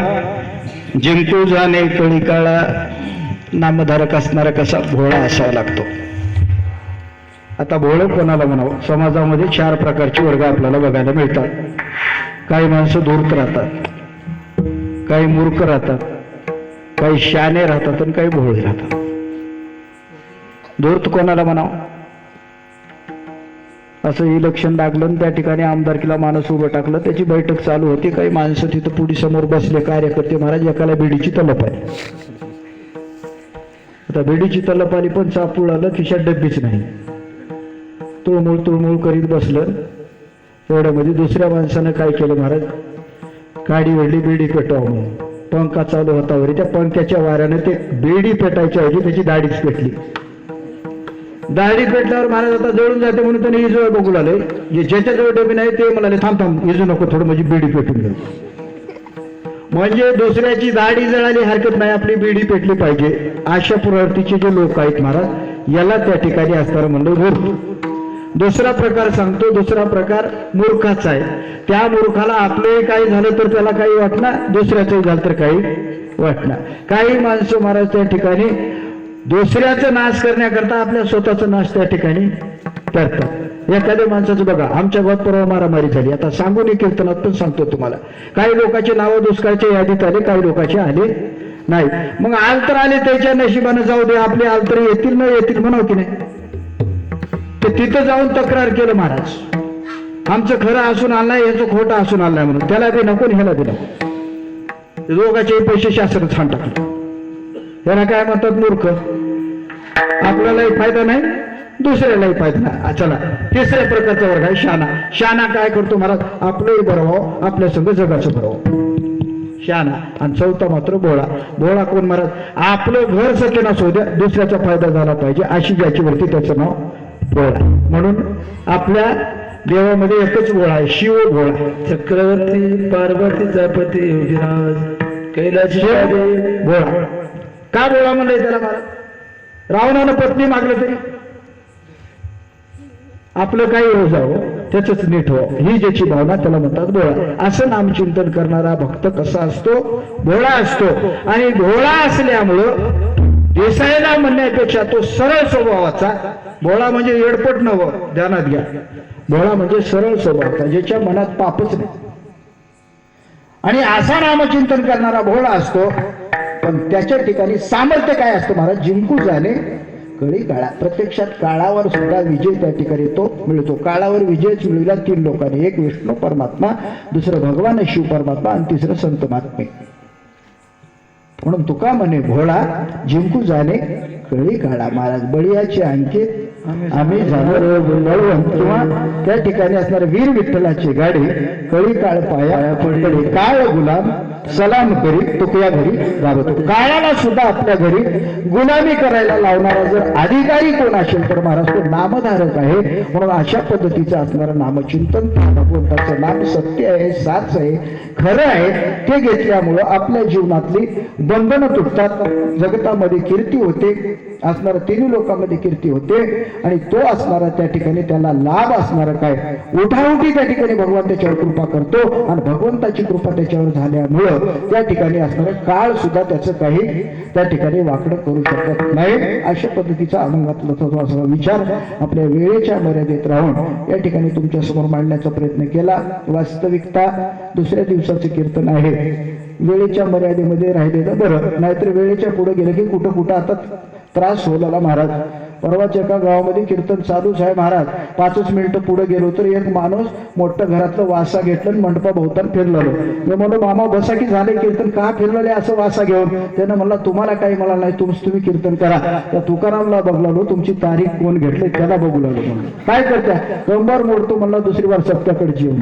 जिंकू जाणे कळी काळा, नामधारक असणारा कसा भोळा असावा लागतो. आता भोळं कोणाला म्हणावं? समाजामध्ये 4 प्रकारचे वर्ग आपल्याला बघायला मिळतात. काही माणसं धूर्त राहतात, काही मूर्ख राहतात, काही शहाणे राहतात आणि काही भोळे राहतात. धूर्त कोणाला म्हणावं? असं इलेक्शन लागलं आणि त्या ठिकाणी आमदारकीला माणूस उभं टाकलं, त्याची बैठक चालू होती. काही माणसं तिथं पुढे समोर बसले कार्यकर्ते, महाराज एकाला बिडीची तलप आहे. आता बिडीची तलप आली पण चापूळ आलं, खिशात डब्बीच नाही. तुळमूळ करीत बसलं. एवढ्यामध्ये दुसऱ्या माणसानं काय केलं महाराज, काडी वडली बिडी पेटवा म्हणून. पंखा चालू होता वरी, त्या पंख्याच्या वाऱ्याने ते बिडी पेटायच्या ऐवजी त्याची दाढीच पेटली. दाढी पेटल्यावर महाराज आता जळून जाते म्हणून त्याने इजवळ बघू लागले. ज्याच्याजवळ डबी नाही ते म्हणाले थांब थांब इजू नको थोडं, म्हणजे बिडी पेटून गेली. म्हणजे दुसऱ्याची दाढी जळाली हरकत नाही, आपली बिडी पेटली पाहिजे. अशा प्रवृत्तीचे जे लोक आहेत महाराज, याला त्या ठिकाणी असणार म्हणलं धूर्त. दुसरा प्रकार सांगतो, दुसरा प्रकार मूर्खाचा आहे. त्या मूर्खाला आपलंही काही झालं तर त्याला काही वाटणार, दुसऱ्याचंही झालं तर काही वाटणार. काही माणसं महाराज त्या ठिकाणी दुसऱ्याचा नाश करण्याकरता आपल्या स्वतःचा नाश त्या ठिकाणी करतात. एखाद्या माणसाचं बघा, आमच्या गावात परवा मारामारी झाली. आता सांगून कीर्तनात पण सांगतो तुम्हाला. काही लोकांचे नावं दुष्काळच्या यादीत आले, काही लोकांचे आले नाही. मग आल तर आले, त्याच्या नशिबानं जाऊ दे, आपले आल तर येतील न येतील म्हणाव की नाही. ते तिथं जाऊन तक्रार केलं महाराज, आमचं खरं असून आलंय, याचं खोटं असून आलंय म्हणून. त्याला बी नको ह्याला बी नको. दोघांचे पैसे शास्त्र छान टाकले. त्याला काय म्हणतात मूर्ख. आपल्यालाही फायदा नाही, दुसऱ्यालाही फायदा नाही. चला तिसऱ्या प्रकारचा वर्ग आहे शहाणा. शहाणा काय करतो महाराज, आपलंही बरं व्हावं, आपल्या संग जगाचं बरं व्हावं, शहाणा. आणि चौथा मात्र भोळा. भोळा कोण महाराज, आपलं घर सकेना असू द्या, दुसऱ्याचा फायदा झाला पाहिजे अशी ज्याची वरती त्याचं नाव भोळा. म्हणून आपल्या देवामध्ये एकच भोळा आहे, शिव भोळा. चक्रवर्ती पार्वतीचा पती योगीराज कैलास भोळा. का भोळा म्हणलंय त्याला महाराज? रावणानं पत्नी मागलं तरी आपलं काही हो जावं, त्याच नीट व्हावं, ही ज्याची भावना त्याला म्हणतात भोळा. असं नामचिंतन करणारा भक्त कसा असतो? भोळा असतो. आणि भोळा असल्यामुळं देसाईला म्हणण्यापेक्षा तो सरळ स्वभावाचा. भोळा म्हणजे येडपट नवं, ध्यानात घ्या. भोळा म्हणजे सरळ स्वभावाचा, ज्याच्या मनात पापच नाही. आणि असा नामचिंतन करणारा भोळा असतो. पण त्याच्या ठिकाणी सामर्थ्य काय असतं महाराज? जिंकू जाणे कळी काळा. प्रत्यक्षात काळावर सुद्धा विजय त्या ठिकाणी तो मिळतो. काळावर विजयच मिळविला 3 लोकांनी. एक विष्णू परमात्मा, दुसरं भगवान शिव परमात्मा आणि तिसरं संत महात्मे. म्हणून तुका म्हणे भोळा जिंकू जाणे कळी काळा. महाराज बळीयाचे अंकित आम्ही झालो बळवंत, किंवा त्या ठिकाणी असणारे वीर विठ्ठलाची गाडी कळी काळ पाया पडली. काळ गुलाम सलाम करी तुकया घरी गावतो. काळाला सुद्धा आपल्या घरी गुलामी करायला लावणारा जर अधिकारी कोण असेल तर महाराज तो नामधारक आहे. म्हणून अशा पद्धतीचं असणारं नामचिंतन, भगवंताचं नाम सत्य आहे, साच आहे, खरं आहे, ते घेतल्यामुळं आपल्या जीवनातली बंधनं तुटतात. जगतामध्ये कीर्ती होते, असणारा 3 लोकांमध्ये कीर्ती होते. आणि तो असणारा त्या ठिकाणी त्याला लाभ असणारा काय, उठाउठी त्या ठिकाणी भगवान त्याच्यावर कृपा करतो. आणि भगवंताची कृपा त्याच्यावर झाल्यामुळं त्या ठिकाणी असणारा काळ सुद्धा त्याचं काही त्या ठिकाणी वाकडं करू शकत नाही. अशा पद्धतीचा अभंगातला विचार आपल्या वेळेच्या मर्यादेत राहून या ठिकाणी तुमच्या समोर मांडण्याचा प्रयत्न केला. वास्तविकता दुसऱ्या दिवसाचे कीर्तन आहे. वेळेच्या मर्यादेमध्ये राहिलेलं बरं, नाहीतर वेळेच्या पुढे गेलं की कुठं कुठं आता त्रास होला महाराज. परवाच एका गावामध्ये कीर्तन चालूच आहे महाराज. 5 मिनिटं पुढे गेलो तर एक माणूस मोठं घरातलं वासा घेतलं आणि मंडपा भोवतान फिरलेलो. मी म्हणलो मामा बसा की झाले कीर्तन, का फिरलेले असं वासा घेऊन? त्यानं म्हणला तुम्हाला काही मला नाही, तुम्ही कीर्तन करा. त्या तुकारामला बघलालो, तुमची तारीख कोण घेतली त्याला बघू लागलो. म्हणून काय करता, कंबर मोडतो म्हणला, दुसरी वार सप्त्याकडे येऊन.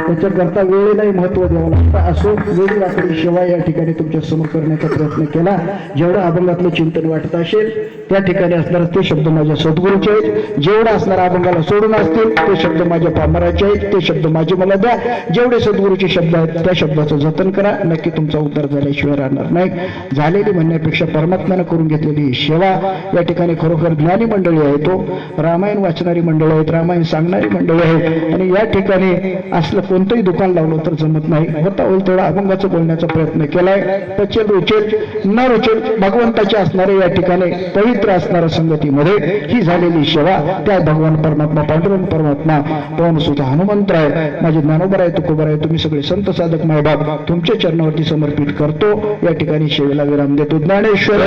त्याच्याकरता वेळेलाही महत्व द्यावं लागतं. असो वेळी वाकडी शिवाय या ठिकाणी तुमच्या समोर करण्याचा प्रयत्न केला. जेवढं अभंगातलं चिंतन वाटत असेल त्या ठिकाणी असणारे ते शब्द माझ्या सद्गुरूचे आहेत. जेवढा असणारा अभंगाला सोडून असतील ते शब्द माझ्या पामराचे आहेत. ते शब्द माझे मला द्या. जेवढे सद्गुरूचे शब्द आहेत त्या शब्दाचं जतन करा. नक्की तुमचा उद्धार झाल्याशिवाय राहणार नाही. झालेली म्हणण्यापेक्षा परमात्म्यानं करून घेतलेली सेवा या ठिकाणी खरोखर ज्ञानी मंडळी आहे. तो रामायण वाचणारी मंडळी आहेत, रामायण सांगणारी मंडळी आहेत. आणि या ठिकाणी असलं कोणतंही दुकान लावलं तर जमत नाही. होता होईल तेवढा अभंगाचं बोलण्याचा प्रयत्न केलाय. पचेल रुचेल न रुचेल भगवंताचे असणारे या ठिकाणी पवित्र असणाऱ्या संगतीमध्ये ही झालेली सेवा त्या भगवान परमात्मा पांडुरंग परमात्मा पवन सुद्धा हनुमंतराय माझे ज्ञानोबराय तुकोबराय तुम्ही सगळे संत साधक मायबाप तुमच्या चरणावरती समर्पित करतो. या ठिकाणी सेवेला विराम देतो. ज्ञानेश्वर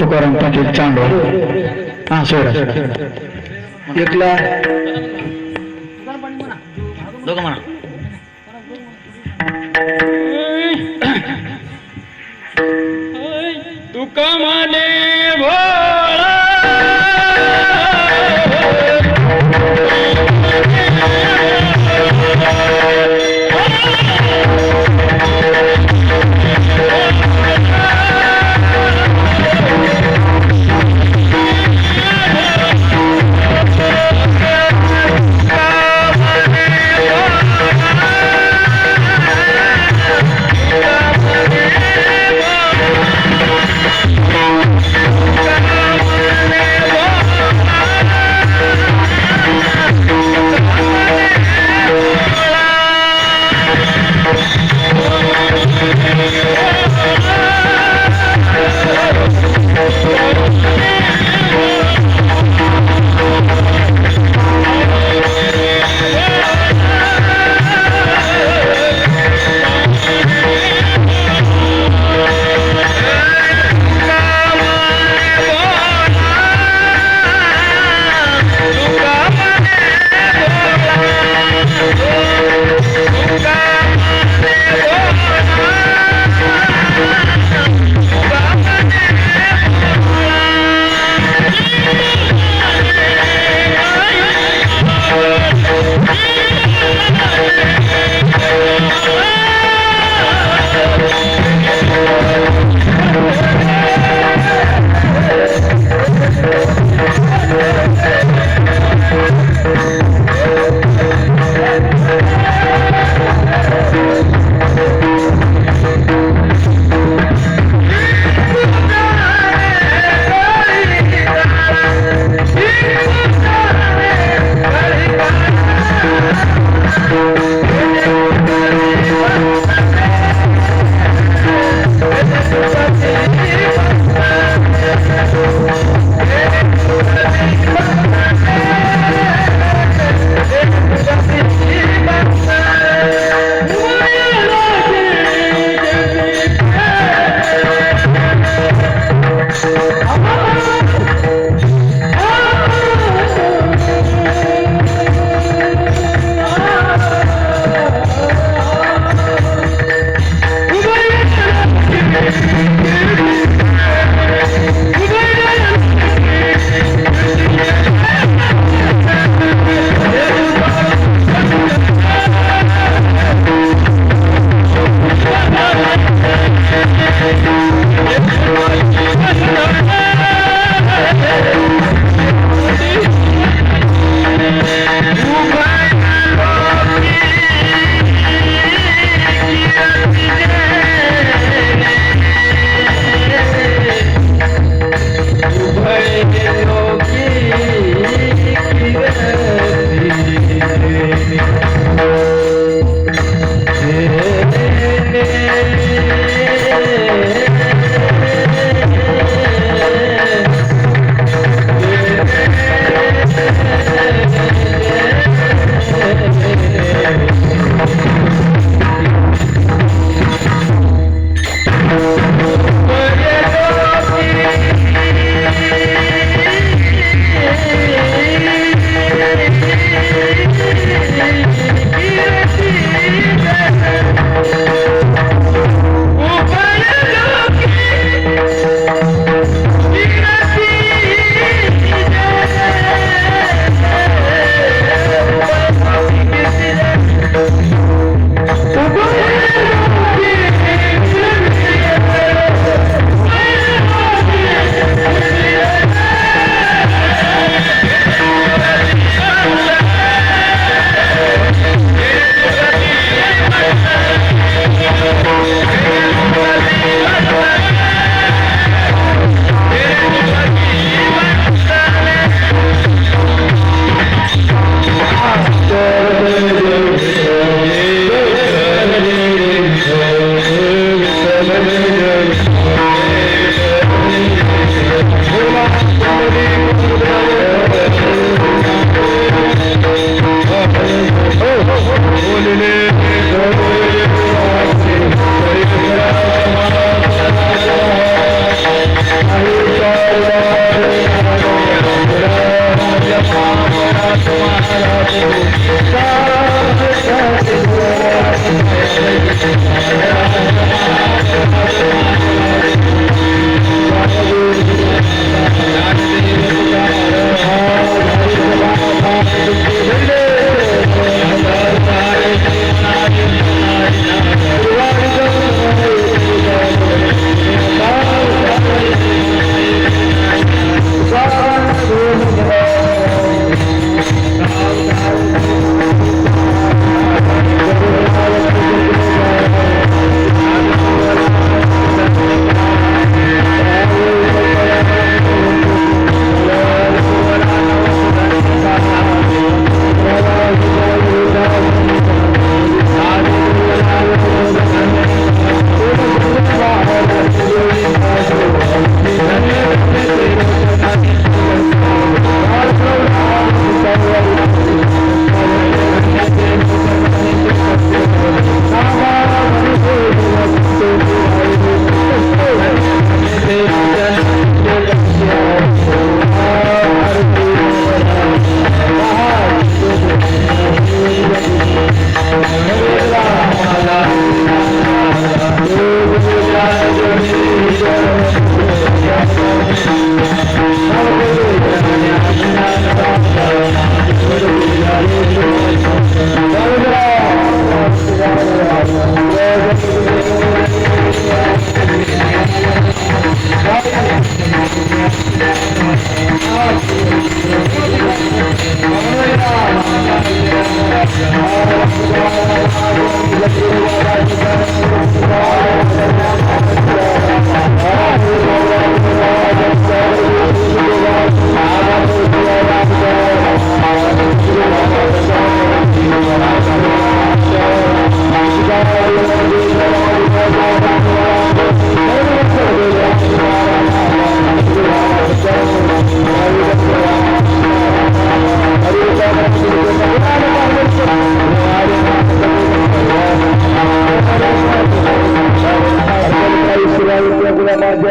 तुकाराम पाटील चांडो हा सोडा एकला दोघं म्हणा. तुका माने भोळा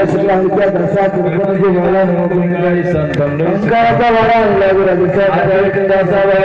शुक्लांच्या दशा कृपणजी मला नमो गोविंदाई संतम नमस्काराचा वाडा लागू राधिका